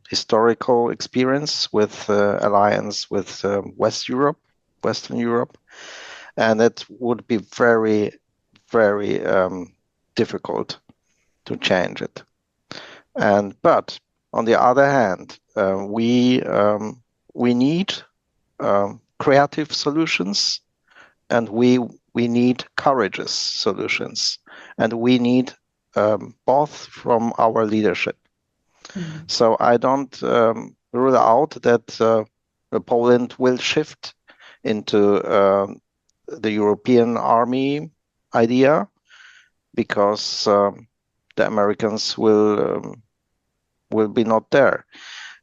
B: historical experience with alliance with Western Europe, and it would be very, very difficult to change it. But on the other hand, we need creative solutions, and we need courageous solutions, and we need both from our leadership. So I don't rule out that Poland will shift into the European army idea, because the Americans will be not there.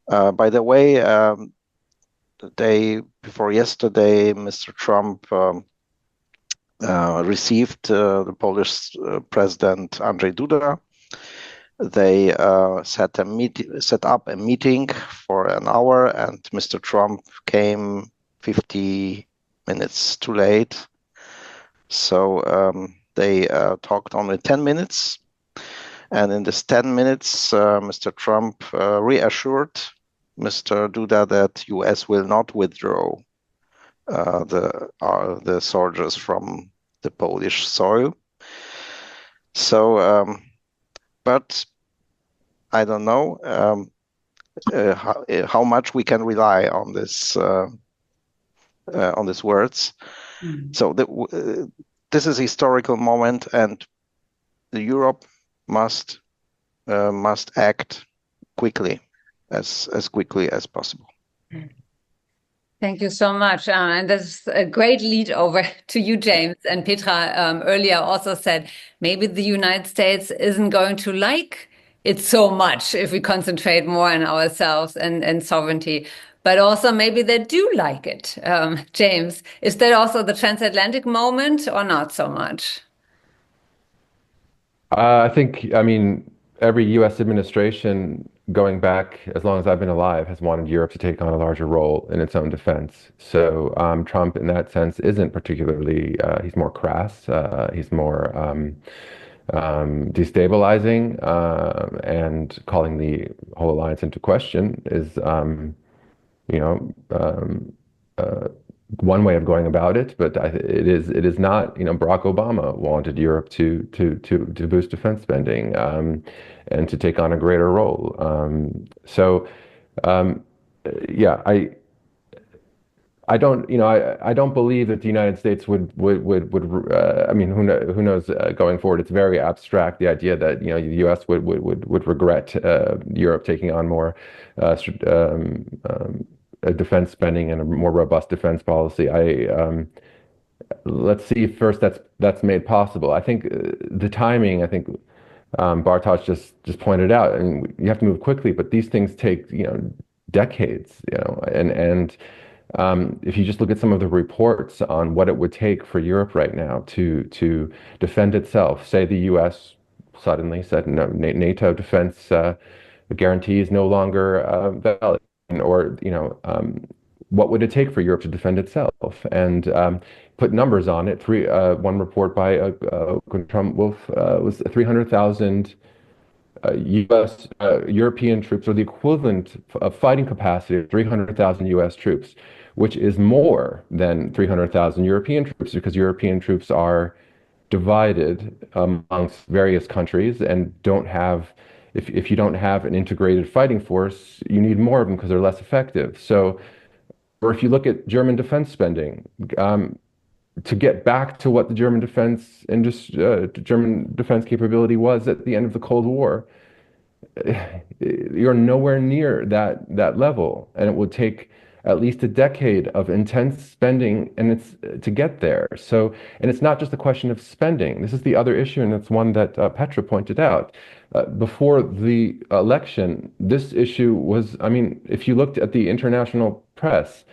B: By the way, the day before yesterday, Mr. Trump received the Polish President Andrzej Duda. They set up a meeting for an hour, and Mr. Trump came 50 minutes too late. So they talked only 10 minutes. And in this 10 minutes, Mr. Trump reassured Mr. Duda that US will not withdraw the soldiers from the Polish soil. So, but I don't know how much we can rely on these words. So this is a historical moment, and Europe must act quickly, as quickly as possible.
A: Thank you so much. And that's a great lead over to you, James. And Petra earlier also said, maybe the United States isn't going to like it so much if we concentrate more on ourselves and sovereignty. But also maybe they do like it. James, is that also the transatlantic moment or not so much?
E: I mean, every U.S. administration going back as long as I've been alive has wanted Europe to take on a larger role in its own defense. So Trump, in that sense, isn't particularly, he's more crass, he's more destabilizing, and calling the whole alliance into question is, one way of going about it, but it is not. Barack Obama wanted Europe to boost defense spending and to take on a greater role. Yeah, I don't believe that the United States would I mean, who knows going forward. It's very abstract, the idea that the U.S. would regret Europe taking on more defense spending and a more robust defense policy. Let's see if first that's made possible. I think the timing. I think Bartosz just pointed out, and you have to move quickly. But these things take decades. And if you just look at some of the reports on what it would take for Europe right now to defend itself, say the U.S. suddenly said no, NATO defense guarantee is no longer valid. Or what would it take for Europe to defend itself? And put numbers on it. One report by Trump Wolf was 300,000 U.S. European troops, or the equivalent of fighting capacity of 300,000 U.S. troops, which is more than 300,000 European troops, because European troops are divided amongst various countries and don't have. If you don't have an integrated fighting force, you need more of them because they're less effective. So, or if you look at German defense spending, to get back to what the German German defense capability was at the end of the Cold War. You're nowhere near that level, and it would take at least a decade of intense spending and it's to get there. So, and it's not just a question of spending. This is the other issue, and it's one that Petra pointed out. Before the election, this issue was, I mean, if you looked at the international press,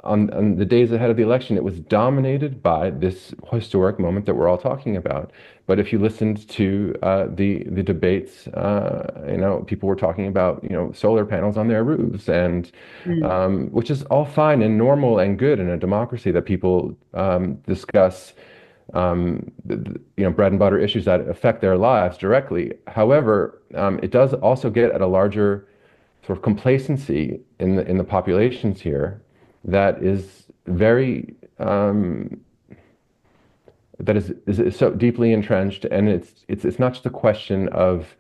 E: on the days ahead of the election, it was dominated by this historic moment that we're all talking about. But if you listened to the debates, people were talking about solar panels on their roofs, and which is all fine and normal and good in a democracy that people discuss bread and butter issues that affect their lives directly. However, it does also get at a larger sort of complacency in the populations here that is very that is so deeply entrenched, and it's not just a question of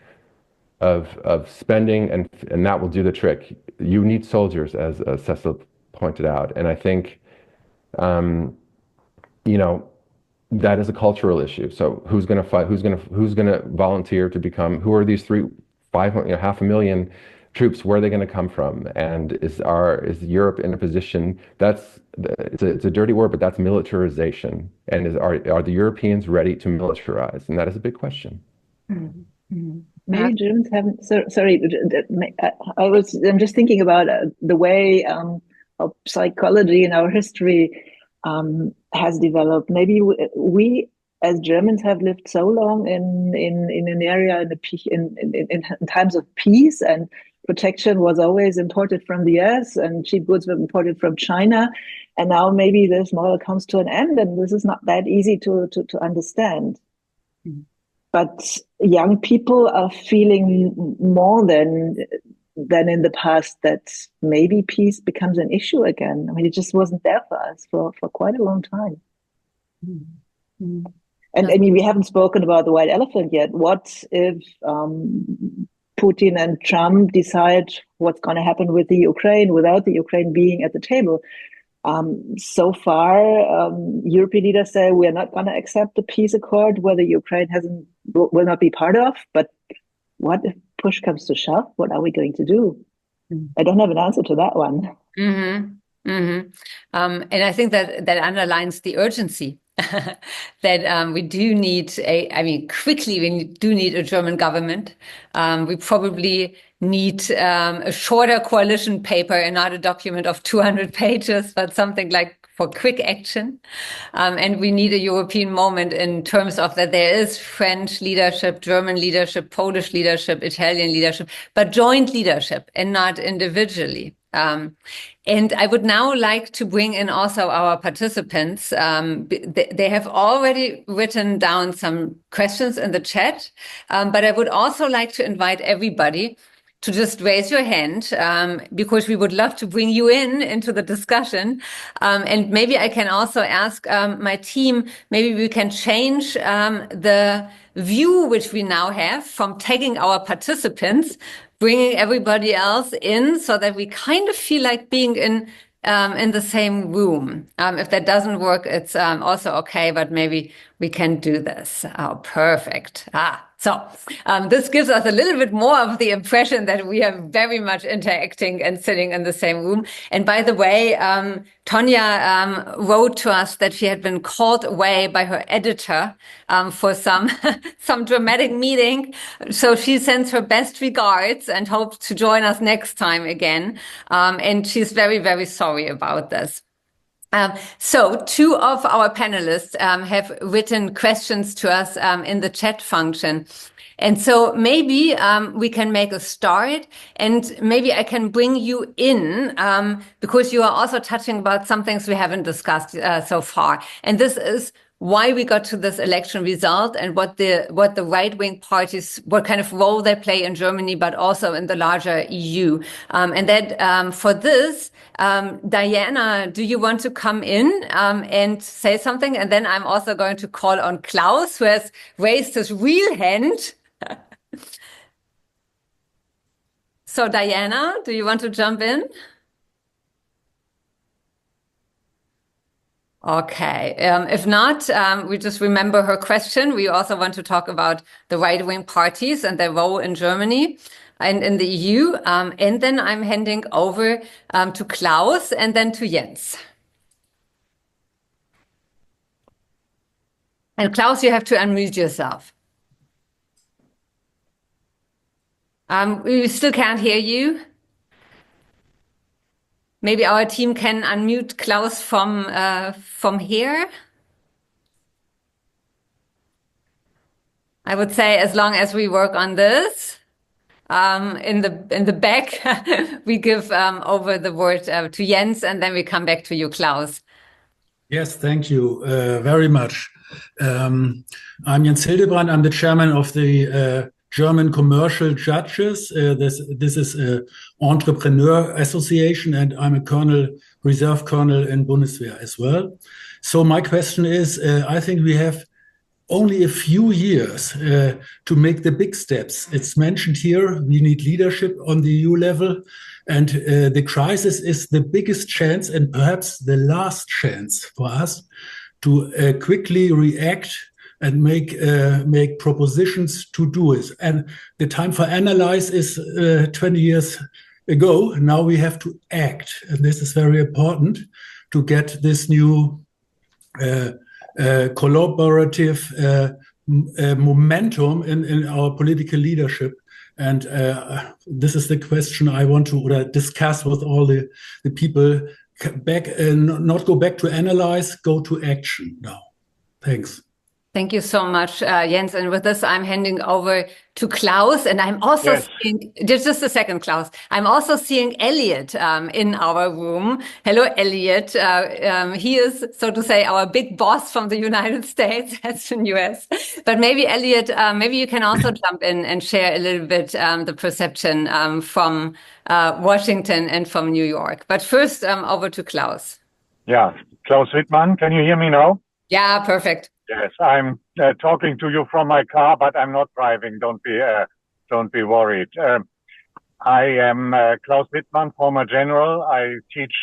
E: spending and that will do the trick. You need soldiers, as Cecil pointed out, and I think that is a cultural issue. So who's going to fight? Who's going to volunteer to become? Who are these 500,000 troops? Where are they going to come from? And is Europe in a position it's a dirty word, but that's militarization. And are the Europeans ready to militarize? And that is a big question.
C: Mm-hmm. Maybe Germans haven't. Sorry, I'm just thinking about the way our psychology and our history has developed. Maybe we as Germans have lived so long in an area in times of peace, and protection was always imported from the US and cheap goods were imported from China. And now maybe this model comes to an end, and this is not that easy to understand. Mm-hmm. But young people are feeling more than in the past that maybe peace becomes an issue again. I mean, it just wasn't there for us for quite a long time. Mm-hmm. And I mean, we haven't spoken about the white elephant yet. What if Putin and Trump decide what's going to happen with the Ukraine without the Ukraine being at the table? So far, European leaders say we are not going to accept the peace accord where the Ukraine will not be part of. But what if push comes to shove? What are we going to do? I don't have an answer to that one.
A: Mm-hmm. Mm-hmm. And I think that underlines the urgency that we do need quickly we do need a German government. We probably need a shorter coalition paper and not a document of 200 pages, but something like for quick action. And we need a European moment in terms of that there is French leadership, German leadership, Polish leadership, Italian leadership, but joint leadership and not individually. And I would now like to bring in also our participants. They have already written down some questions in the chat, but I would also like to invite everybody to just raise your hand, because we would love to bring you into the discussion. And maybe I can also ask my team, maybe we can change the view which we now have from taking our participants, bringing everybody else in so that we kind of feel like being in the same room. If that doesn't work, it's also okay, but maybe we can do this. Oh, perfect. So this gives us a little bit more of the impression that we are very much interacting and sitting in the same room. And by the way, Tonya wrote to us that she had been called away by her editor for some dramatic meeting. So she sends her best regards and hopes to join us next time again. And she's very, very sorry about this. So two of our panelists have written questions to us in the chat function. And so maybe we can make a start, and maybe I can bring you in because you are also touching about some things we haven't discussed so far. And this is why we got to this election result and what the right-wing parties, what kind of role they play in Germany, but also in the larger EU. And that for this, Diana, do you want to come in and say something? And then I'm also going to call on Klaus, who has raised his real hand. So Diana, do you want to jump in? Okay. If not, we just remember her question. We also want to talk about the right-wing parties and their role in Germany and in the EU. And then I'm handing over to Klaus and then to Jens. And Klaus, you have to unmute yourself. We still can't hear you. Maybe our team can unmute Klaus from here. I would say as long as we work on this, in the back, we give over the word to Jens, and then we come back to you, Klaus.
F: Yes, thank you very much. I'm Jens Hildebrand. I'm the chairman of the German Commercial Judges. This is an entrepreneur association, and I'm a colonel, reserve colonel in Bundeswehr as well. So my question is, I think we have only a few years to make the big steps. It's mentioned here, we need leadership on the EU level, and the crisis is the biggest chance and perhaps the last chance for us to quickly react and make propositions to do it. And the time for analyze is 20 years ago. Now we have to act. And this is very important to get this new collaborative momentum in our political leadership. And this is the question I want to discuss with all the people. Not go back to analyze, go to action now. Thanks.
A: Thank you so much, Jens. And with this, I'm handing over to Klaus. And I'm also seeing, just a second, Klaus. I'm also seeing Elliot in our room. Hello, Elliot. He is, so to say, our big boss from the United States, Aspen, US. But maybe, Elliot, maybe you can also jump in and share a little bit the perception from Washington and from New York. But first, over to Klaus.
G: Yeah, Klaus Wittmann. Can you hear me now?
A: Yeah, perfect.
G: Yes, I'm talking to you from my car, but I'm not driving. Don't be worried. I am Klaus Wittmann, former general. I teach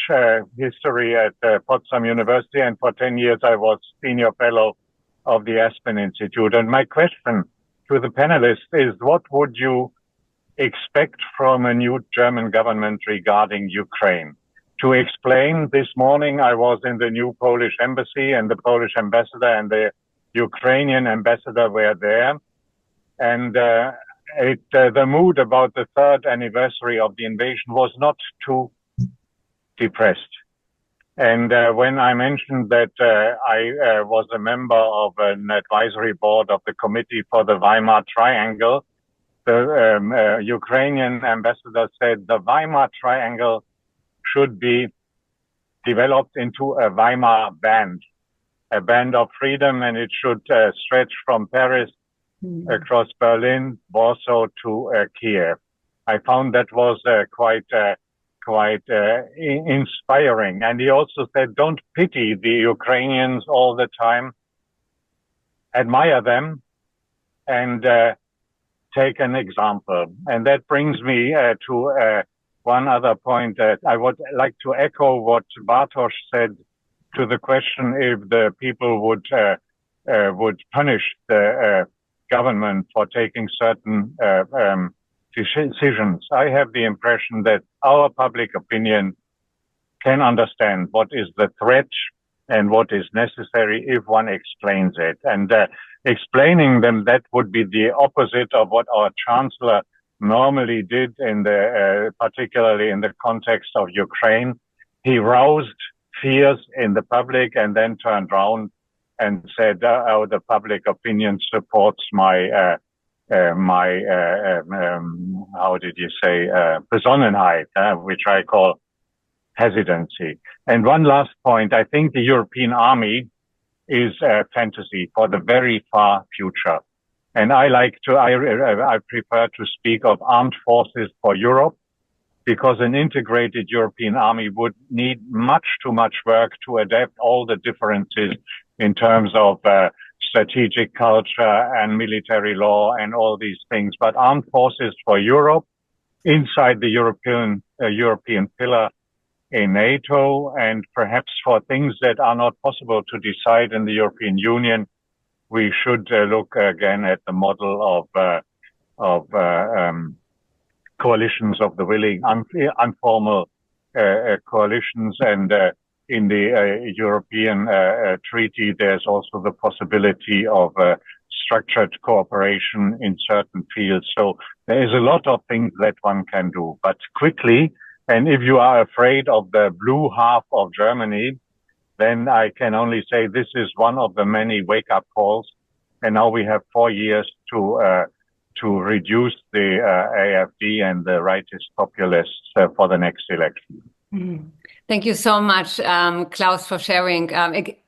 G: history at Potsdam University, and for 10 years I was senior fellow of the Aspen Institute. And my question to the panelists is, what would you expect from a new German government regarding Ukraine? To explain, this morning I was in the new Polish embassy, and the Polish ambassador and the Ukrainian ambassador were there. And the mood about the third anniversary of the invasion was not too depressed. And when I mentioned that I was a member of an advisory board of the Committee for the Weimar Triangle, the Ukrainian ambassador said the Weimar Triangle should be developed into a Weimar band, a band of freedom, and it should stretch from Paris across Berlin, Warsaw to Kiev. I found that was quite inspiring. And he also said, don't pity the Ukrainians all the time, admire them, and take an example. And that brings me to one other point that I would like to echo what Bartosz said to the question if the people would punish the government for taking certain decisions. I have the impression that our public opinion can understand what is the threat and what is necessary if one explains it. And explaining them, that would be the opposite of what our Chancellor normally did in particularly in the context of Ukraine. He roused fears in the public and then turned around and said, "Oh, the public opinion supports my how did you say, Besonnenheit, which I call hesitancy." And one last point: I think the European army is a fantasy for the very far future. And I prefer to speak of armed forces for Europe, because an integrated European army would need much too much work to adapt all the differences in terms of strategic culture and military law and all these things. But armed forces for Europe inside the European pillar in NATO, and perhaps for things that are not possible to decide in the European Union, we should look again at the model of coalitions of the willing, informal coalitions, and in the European treaty, there's also the possibility of structured cooperation in certain fields. So there is a lot of things that one can do, but quickly. And if you are afraid of the blue half of Germany, then I can only say this is one of the many wake-up calls. And now we have 4 years to reduce the AfD and the rightist populists for the next election.
A: Mm. Thank you so much, Klaus, for sharing,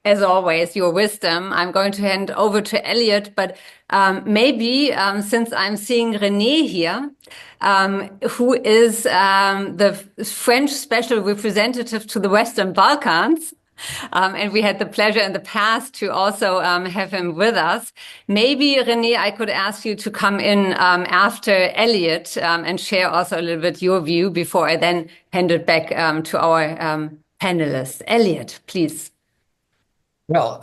A: as always, your wisdom. I'm going to hand over to Elliot, but maybe since I'm seeing René here, who is the French special representative to the Western Balkans, and we had the pleasure in the past to also have him with us. Maybe, René, I could ask you to come in after Elliot and share also a little bit your view before I then hand it back to our panelists. Elliot, please.
H: Well,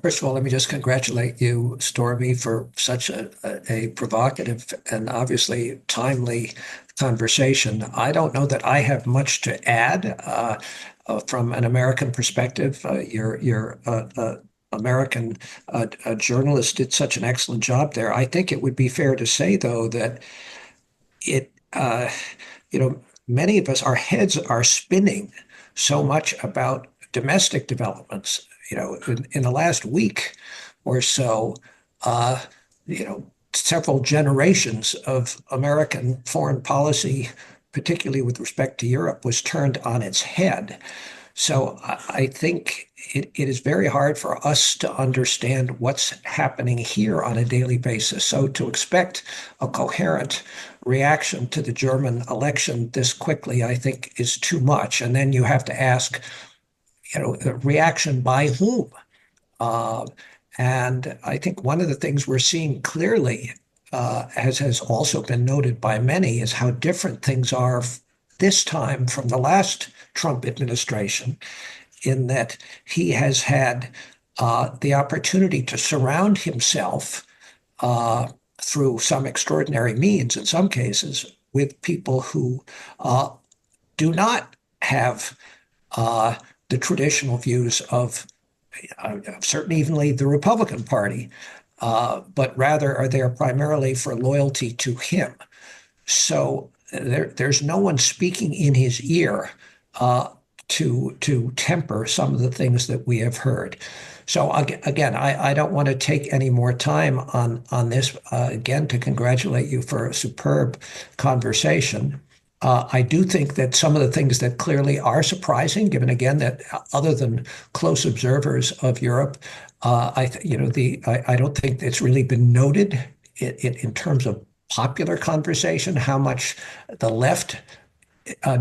H: first of all, let me just congratulate you, Stormy, for such a provocative and obviously timely conversation. I don't know that I have much to add. From an American perspective, your American journalist did such an excellent job there. I think it would be fair to say, though, that many of us, our heads are spinning so much about domestic developments. In the last week or so, several generations of American foreign policy, particularly with respect to Europe, was turned on its head. So I think it is very hard for us to understand what's happening here on a daily basis. So to expect a coherent reaction to the German election this quickly, I think, is too much. And then you have to ask, reaction by whom? And I think one of the things we're seeing clearly, as has also been noted by many, is how different things are this time from the last Trump administration, in that he has had the opportunity to surround himself through some extraordinary means, in some cases, with people who do not have the traditional views of certainly evenly the Republican Party, but rather are there primarily for loyalty to him. So there's no one speaking in his ear to temper some of the things that we have heard. So again, I don't want to take any more time on this. Again, to congratulate you for a superb conversation. I do think that some of the things that clearly are surprising, given again that other than close observers of Europe, I don't think it's really been noted in terms of popular conversation how much the left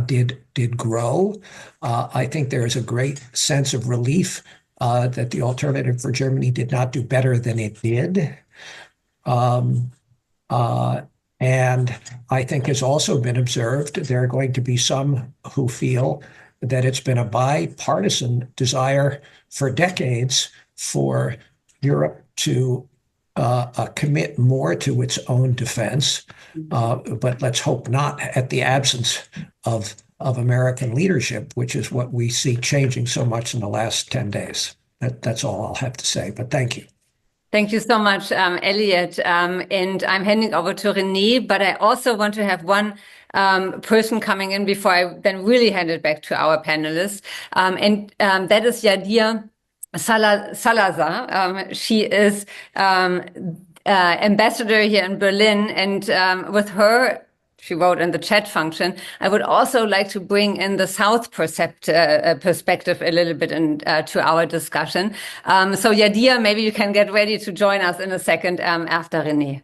H: did grow. I think there is a great sense of relief that the Alternative for Germany did not do better than it did. And I think has also been observed, there are going to be some who feel that it's been a bipartisan desire for decades for Europe to commit more to its own defense, but let's hope not at the absence of American leadership, which is what we see changing so much in the last 10 days. That's all I'll have to say, but thank you.
A: Thank you so much, Elliot. And I'm handing over to René, but I also want to have one person coming in before I then really hand it back to our panelists. And that is Yadir Salazar. She is ambassador here in Berlin, and with her, she wrote in the chat function, I would also like to bring in the South perspective a little bit to our discussion. So Yadir, maybe you can get ready to join us in a second after René.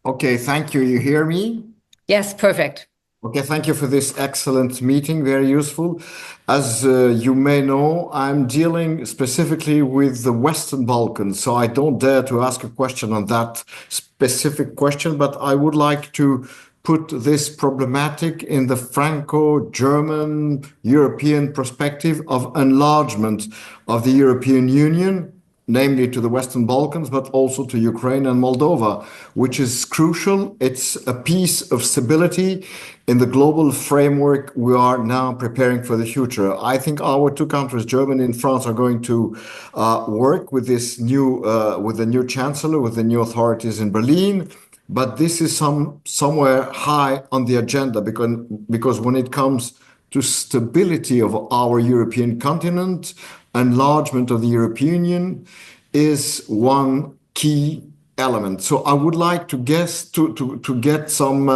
I: Okay, thank you. You hear me?
A: Yes, perfect.
I: Okay, thank you for this excellent meeting, very useful. As you may know, I'm dealing specifically with the Western Balkans, so I don't dare to ask a question on that specific question, but I would like to put this problematic in the Franco-German European perspective of enlargement of the European Union, namely to the Western Balkans, but also to Ukraine and Moldova, which is crucial. It's a piece of stability in the global framework we are now preparing for the future. I think our two countries, Germany and France, are going to work with this new, with the new Chancellor, with the new authorities in Berlin. But this is somewhere high on the agenda because when it comes to stability of our European continent, enlargement of the European Union is one key element. So I would like to get some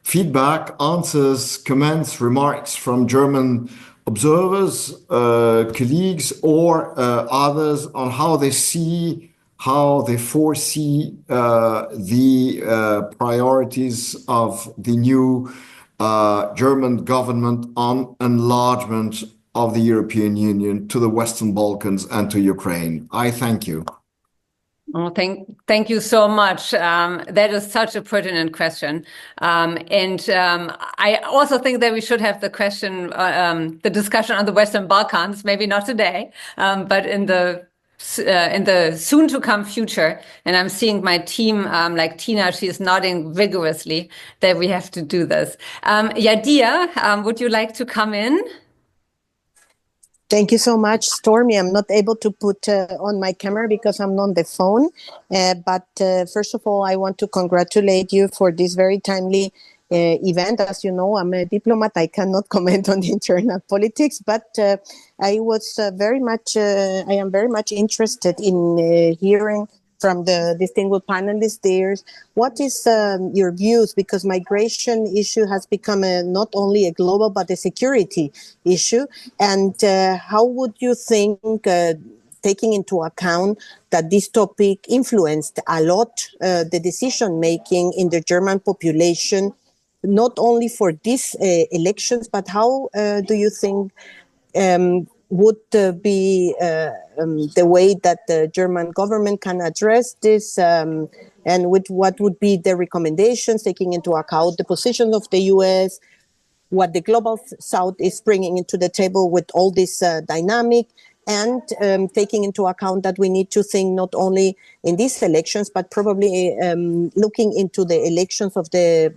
I: feedback, answers, comments, remarks from German observers, colleagues, or others on how they foresee the priorities of the new German government on enlargement of the European Union to the Western Balkans and to Ukraine. I thank you.
A: Oh, thank you so much. That is such a pertinent question. I also think that we should have the discussion on the Western Balkans, maybe not today, but in the soon to come future. And I'm seeing my team, like Tina, she is nodding vigorously that we have to do this. Yadia, would you like to come in?
J: Thank you so much, Stormy. I'm not able to put on my camera because I'm on the phone. But first of all, I want to congratulate you for this very timely event. As you know, I'm a diplomat. I cannot comment on the internal politics, but I am very much interested in hearing from the distinguished panelists there. What is your views? Because migration issue has become not only a global, but a security issue. And how would you think, taking into account that this topic influenced a lot the decision-making in the German population, not only for these elections, but how do you think would be the way that the German government can address this, and with what would be the recommendations, taking into account the position of the US, what the global South is bringing into the table with all this dynamic, and taking into account that we need to think not only in these elections, but probably looking into the elections of the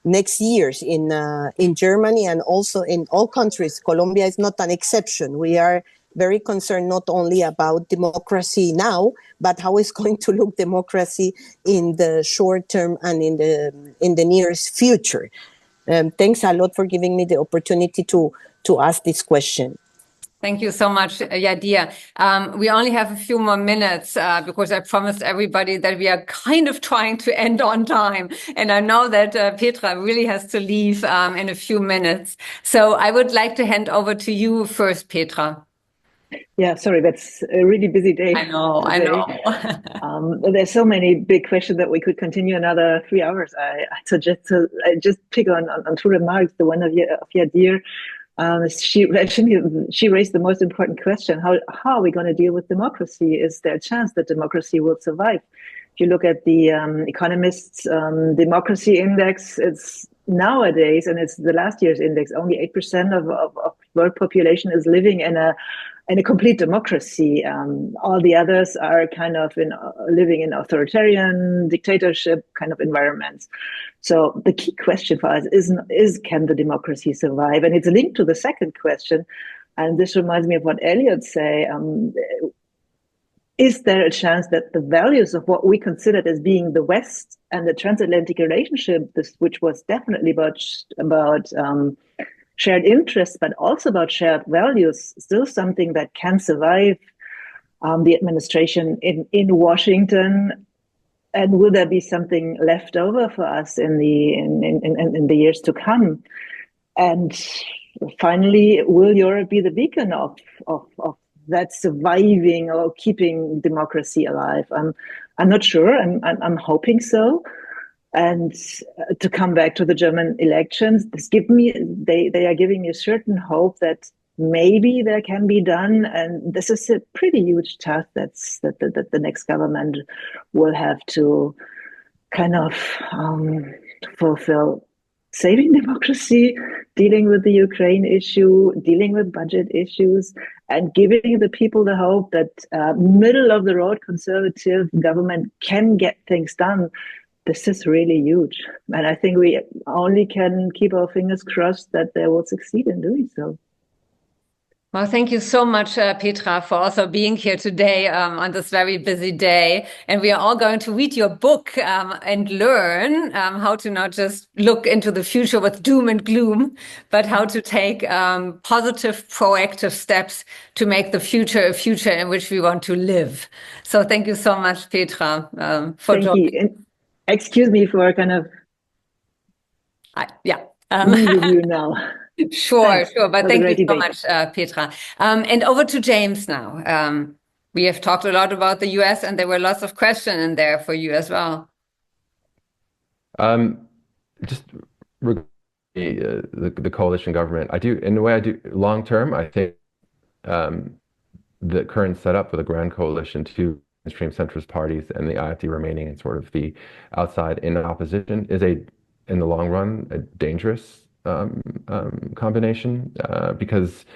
J: next years in Germany and also in all countries. Colombia is not an exception. We are very concerned not only about democracy now, but how is going to look democracy in the short term and in the nearest future. Thanks a lot for giving me the opportunity to ask this question.
A: Thank you so much, Yadia. We only have a few more minutes because I promised everybody that we are kind of trying to end on time. And I know that Petra really has to leave in a few minutes. So I would like to hand over to you first, Petra.
C: Yeah, sorry, that's a really busy day.
A: I know.
C: There's so many big questions that we could continue another 3 hours. I suggest I just pick on two remarks. The one of Yadir. She raised the most important question. How are we going to deal with democracy? Is there a chance that democracy will survive? If you look at the Economist's democracy index, it's nowadays, and it's the last year's index, only 8% of world population is living in a complete democracy. All the others are kind of living in authoritarian dictatorship kind of environments. So the key question for us is can the democracy survive? And it's linked to the second question. And this reminds me of what Elliot say. Is there a chance that the values of what we considered as being the West and the transatlantic relationship, which was definitely about shared interests, but also about shared values, still something that can survive the administration in Washington? And will there be something left over for us in the years to come? And finally, will Europe be the beacon of that surviving or keeping democracy alive? I'm not sure. I'm hoping so. And to come back to the German elections, they are giving me a certain hope that maybe there can be done. And this is a pretty huge task that the next government will have to kind of fulfill saving democracy, dealing with the Ukraine issue, dealing with budget issues, and giving the people the hope that middle of the road conservative government can get things done. This is really huge. And I think we only can keep our fingers crossed that they will succeed in doing so.
A: Well, thank you so much, Petra, for also being here today on this very busy day. And we are all going to read your book and learn how to not just look into the future with doom and gloom, but how to take positive, proactive steps to make the future a future in which we want to live. So thank you so much, Petra, for joining.
C: Thank you. Excuse me for kind of leaving you now.
A: Sure. But thank you so much, Petra. And over to James now. We have talked a lot about the US, and there were lots of questions in there for you as well.
E: Just the coalition government. In a way, long term, I think the current setup with a grand coalition, two mainstream centrist parties, and the AfD remaining in sort of the outside in opposition is in the long run, a dangerous combination because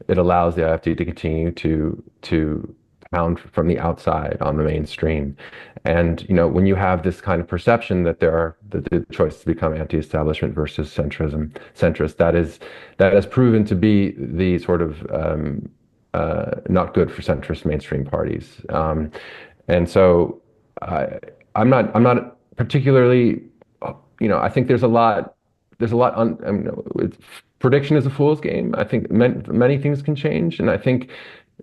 E: it allows the AfD to continue to pound from the outside on the mainstream. And when you have this kind of perception that the choice to become anti-establishment versus centrist, that has proven to be the sort of not good for centrist mainstream parties. And so I'm not particularly, I think there's a lot prediction is a fool's game. I think many things can change, and I think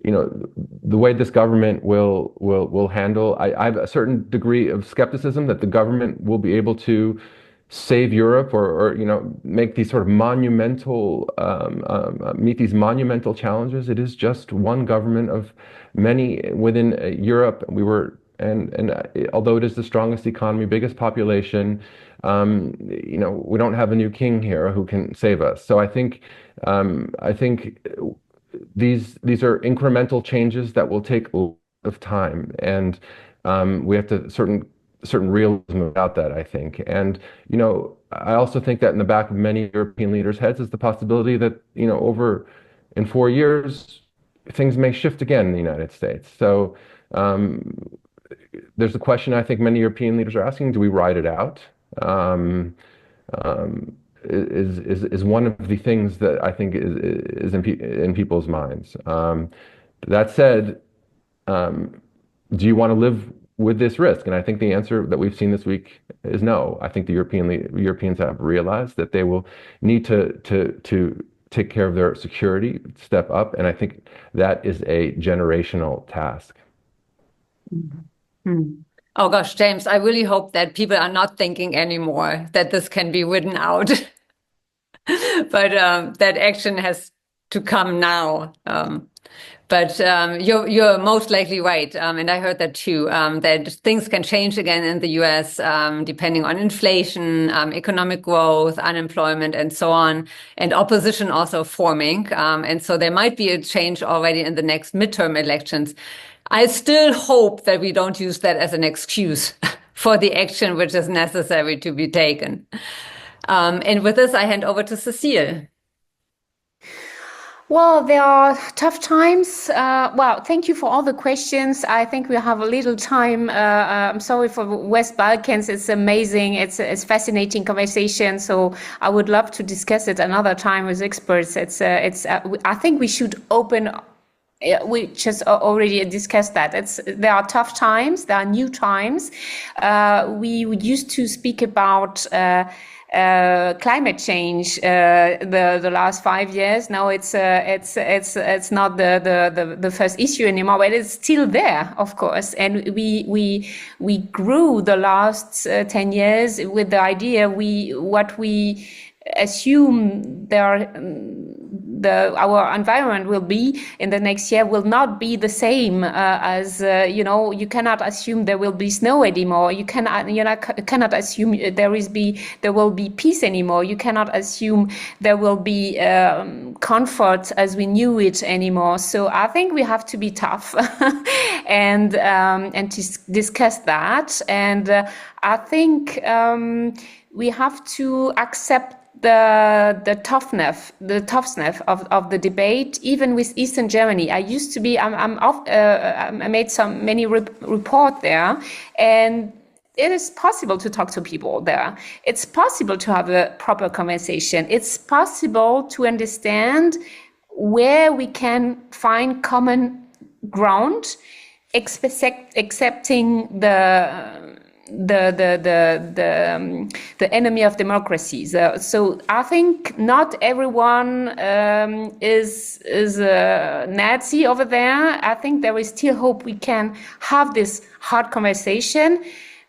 E: the way this government will handle. I have a certain degree of skepticism that the government will be able to save Europe or make these sort of monumental meet these monumental challenges. It is just one government of many within Europe. And although it is the strongest economy, biggest population, we don't have a new king here who can save us. So I think these are incremental changes that will take a lot of time, and we have to certain realism about that, I think. And I also think that in the back of many European leaders' heads is the possibility that in 4 years things may shift again in the United States. So there's a question I think many European leaders are asking: do we ride it out? Is one of the things that I think is in people's minds. That said, do you want to live with this risk? And I think the answer that we've seen this week is no. I think the Europeans have realized that they will need to take care of their security, step up, and I think that is a generational task.
A: Mm-hmm. Oh gosh, James, I really hope that people are not thinking anymore that this can be ridden out, but that action has to come now. But you're most likely right, and I heard that too, that things can change again in the US depending on inflation, economic growth, unemployment, and so on, and opposition also forming. And so there might be a change already in the next midterm elections. I still hope that we don't use that as an excuse for the action which is necessary to be taken. And with this, I hand over to Cecile.
D: Well, there are tough times. Thank you for all the questions. I think we have a little time. I'm sorry for West Balkans. It's amazing. It's fascinating conversation. So I would love to discuss it another time with experts. I think we should open. We just already discussed that. There are tough times. There are new times. We used to speak about climate change the last 5 years. Now it's not the first issue anymore, but it's still there, of course. And we grew the last 10 years with the idea what we assume our environment will be in the next year will not be the same as you cannot assume there will be snow anymore. You cannot assume there will be peace anymore. You cannot assume there will be comfort as we knew it anymore. So I think we have to be tough and to discuss that. And I think we have to accept the toughness of the debate, even with Eastern Germany. I used to be. I made many report there, and it is possible to talk to people there. It's possible to have a proper conversation. It's possible to understand where we can find common ground, accepting the enemy of democracy. So I think not everyone is a Nazi over there. I think there is still hope we can have this hard conversation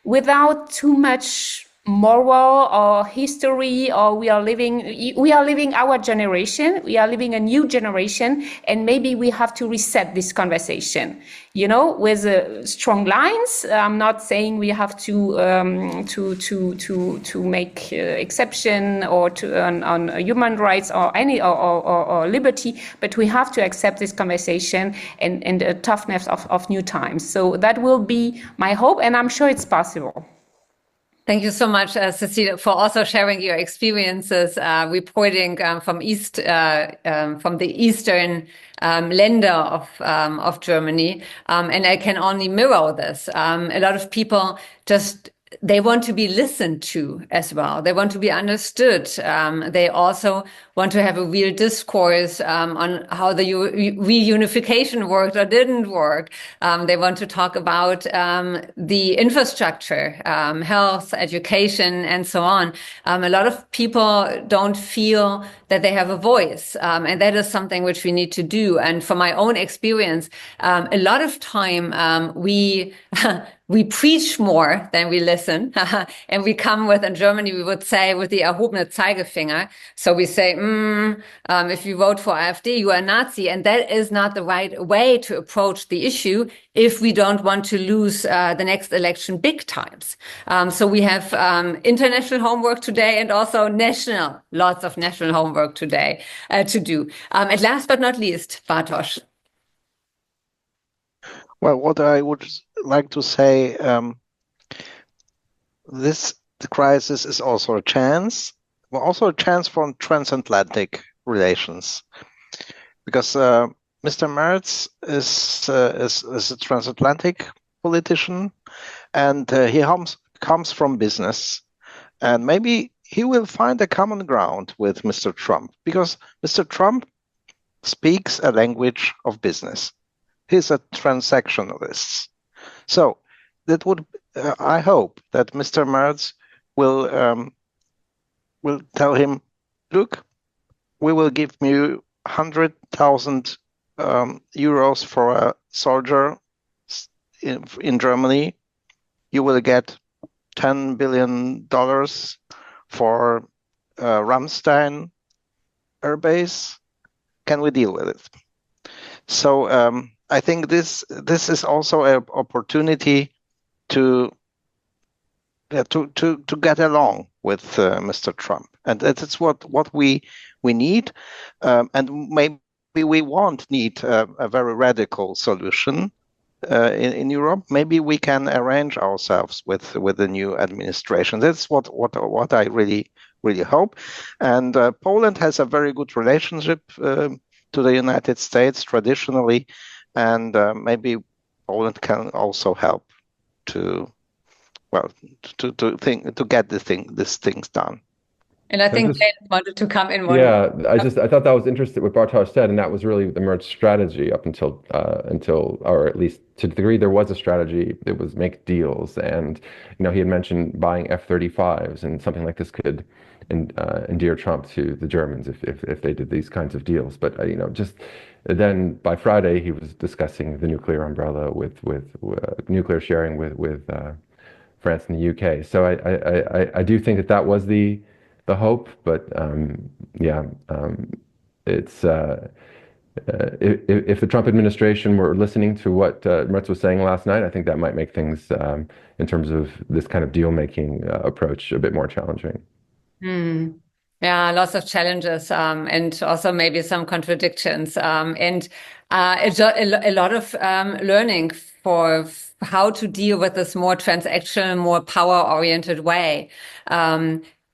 D: without too much moral or history, or we are living our generation. We are living a new generation, and maybe we have to reset this conversation, with strong lines. I'm not saying we have to make exception or on human rights or any or liberty, but we have to accept this conversation and the toughness of new times. So that will be my hope, and I'm sure it's possible.
A: Thank you so much, Cecilia, for also sharing your experiences reporting from the eastern Länder of Germany, and I can only mirror this. A lot of people they want to be listened to as well. They want to be understood. They also want to have a real discourse on how the reunification worked or didn't work. They want to talk about the infrastructure, health, education, and so on. A lot of people don't feel that they have a voice, and that is something which we need to do. And from my own experience, a lot of time we preach more than we listen. And we come with, in Germany, we would say with the erhobene Zeigefinger. So we say, if you vote for AfD, you are a Nazi. And that is not the right way to approach the issue if we don't want to lose the next election big times. So we have international homework today and also lots of national homework today to do. And last but not least, Bartosz.
B: Well, what I would like to say, the crisis is also a chance, but also a chance for transatlantic relations, because Mr. Merz is a transatlantic politician, and he comes from business, and maybe he will find a common ground with Mr. Trump, because Mr. Trump speaks a language of business. He's a transactionalist. So that would, I hope that Mr. Merz will tell him, look, we will give you 100,000 euros for a soldier in Germany. You will get $10 billion for Ramstein air base. Can we deal with it? So I think this is also an opportunity to get along with Mr. Trump, and that's what we need, and maybe we won't need a very radical solution in Europe. Maybe we can arrange ourselves with the new administration. That's what I really hope. And Poland has a very good relationship to the United States traditionally, and maybe Poland can also help to get these things done.
A: And I think James wanted to come in more.
E: Yeah, I thought that was interesting what Bartosz said, and that was really the Merz strategy up until, or at least to the degree there was a strategy. It was make deals, and he had mentioned buying F-35s, and something like this could endear Trump to the Germans if they did these kinds of deals. But just then by Friday he was discussing the nuclear umbrella with nuclear sharing with France and the UK. So I do think that was the hope, but it's if the Trump administration were listening to what Merz was saying last night, I think that might make things in terms of this kind of deal-making approach a bit more challenging.
A: Yeah, lots of challenges and also maybe some contradictions and a lot of learning for how to deal with this more transactional, more power-oriented way.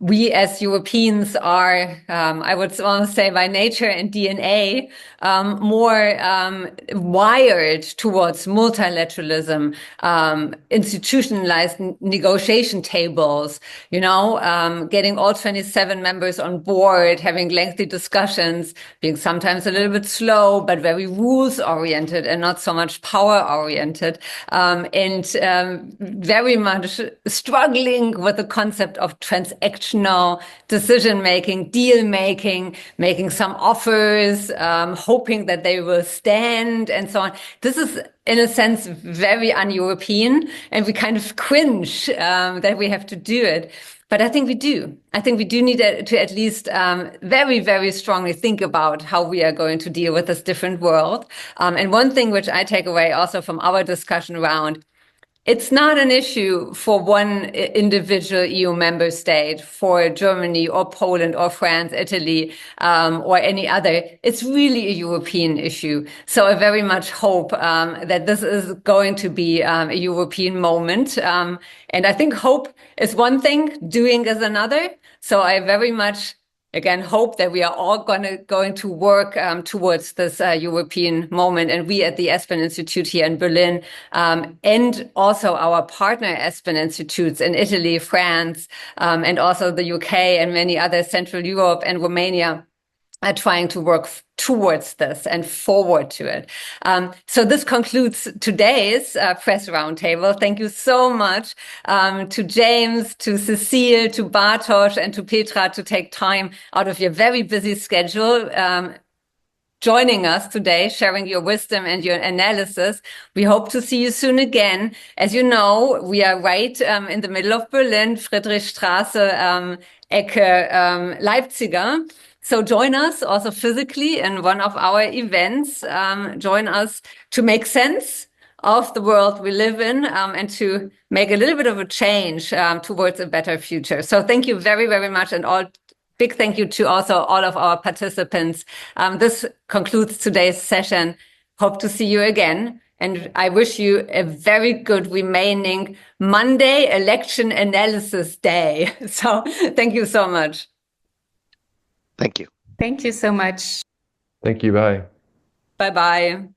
A: We as Europeans are, I would almost say by nature and DNA, more wired towards multilateralism, institutionalized negotiation tables, getting all 27 members on board, having lengthy discussions, being sometimes a little bit slow, but very rules-oriented and not so much power-oriented, and very much struggling with the concept of transactional decision-making, deal-making, making some offers, hoping that they will stand, and so on. This is, in a sense, very un-European, and we kind of cringe that we have to do it. But I think we do. I think we do need to at least very, very strongly think about how we are going to deal with this different world. And one thing which I take away also from our discussion round, it's not an issue for one individual EU member state, for Germany or Poland or France, Italy, or any other. It's really a European issue. So I very much hope that this is going to be a European moment. And I think hope is one thing, doing is another. So I very much again, hope that we are all going to work towards this European moment. And we at the Aspen Institute here in Berlin, and also our partner Aspen Institutes in Italy, France, and also the UK and many other Central Europe and Romania, are trying to work towards this and forward to it. So this concludes today's press roundtable. Thank you so much to James, to Cecile, to Bartosz, and to Petra to take time out of your very busy schedule joining us today, sharing your wisdom and your analysis. We hope to see you soon again. As you know, we are right in the middle of Berlin, Friedrichstraße, Ecke Leipziger. So join us also physically in one of our events. Join us to make sense of the world we live in and to make a little bit of a change towards a better future. So thank you very, very much. And big thank you to also all of our participants. This concludes today's session. Hope to see you again. And I wish you a very good remaining Monday election analysis day. So thank you so much.
B: Thank you.
D: Thank you so much.
E: Thank you. Bye.
A: Bye-bye.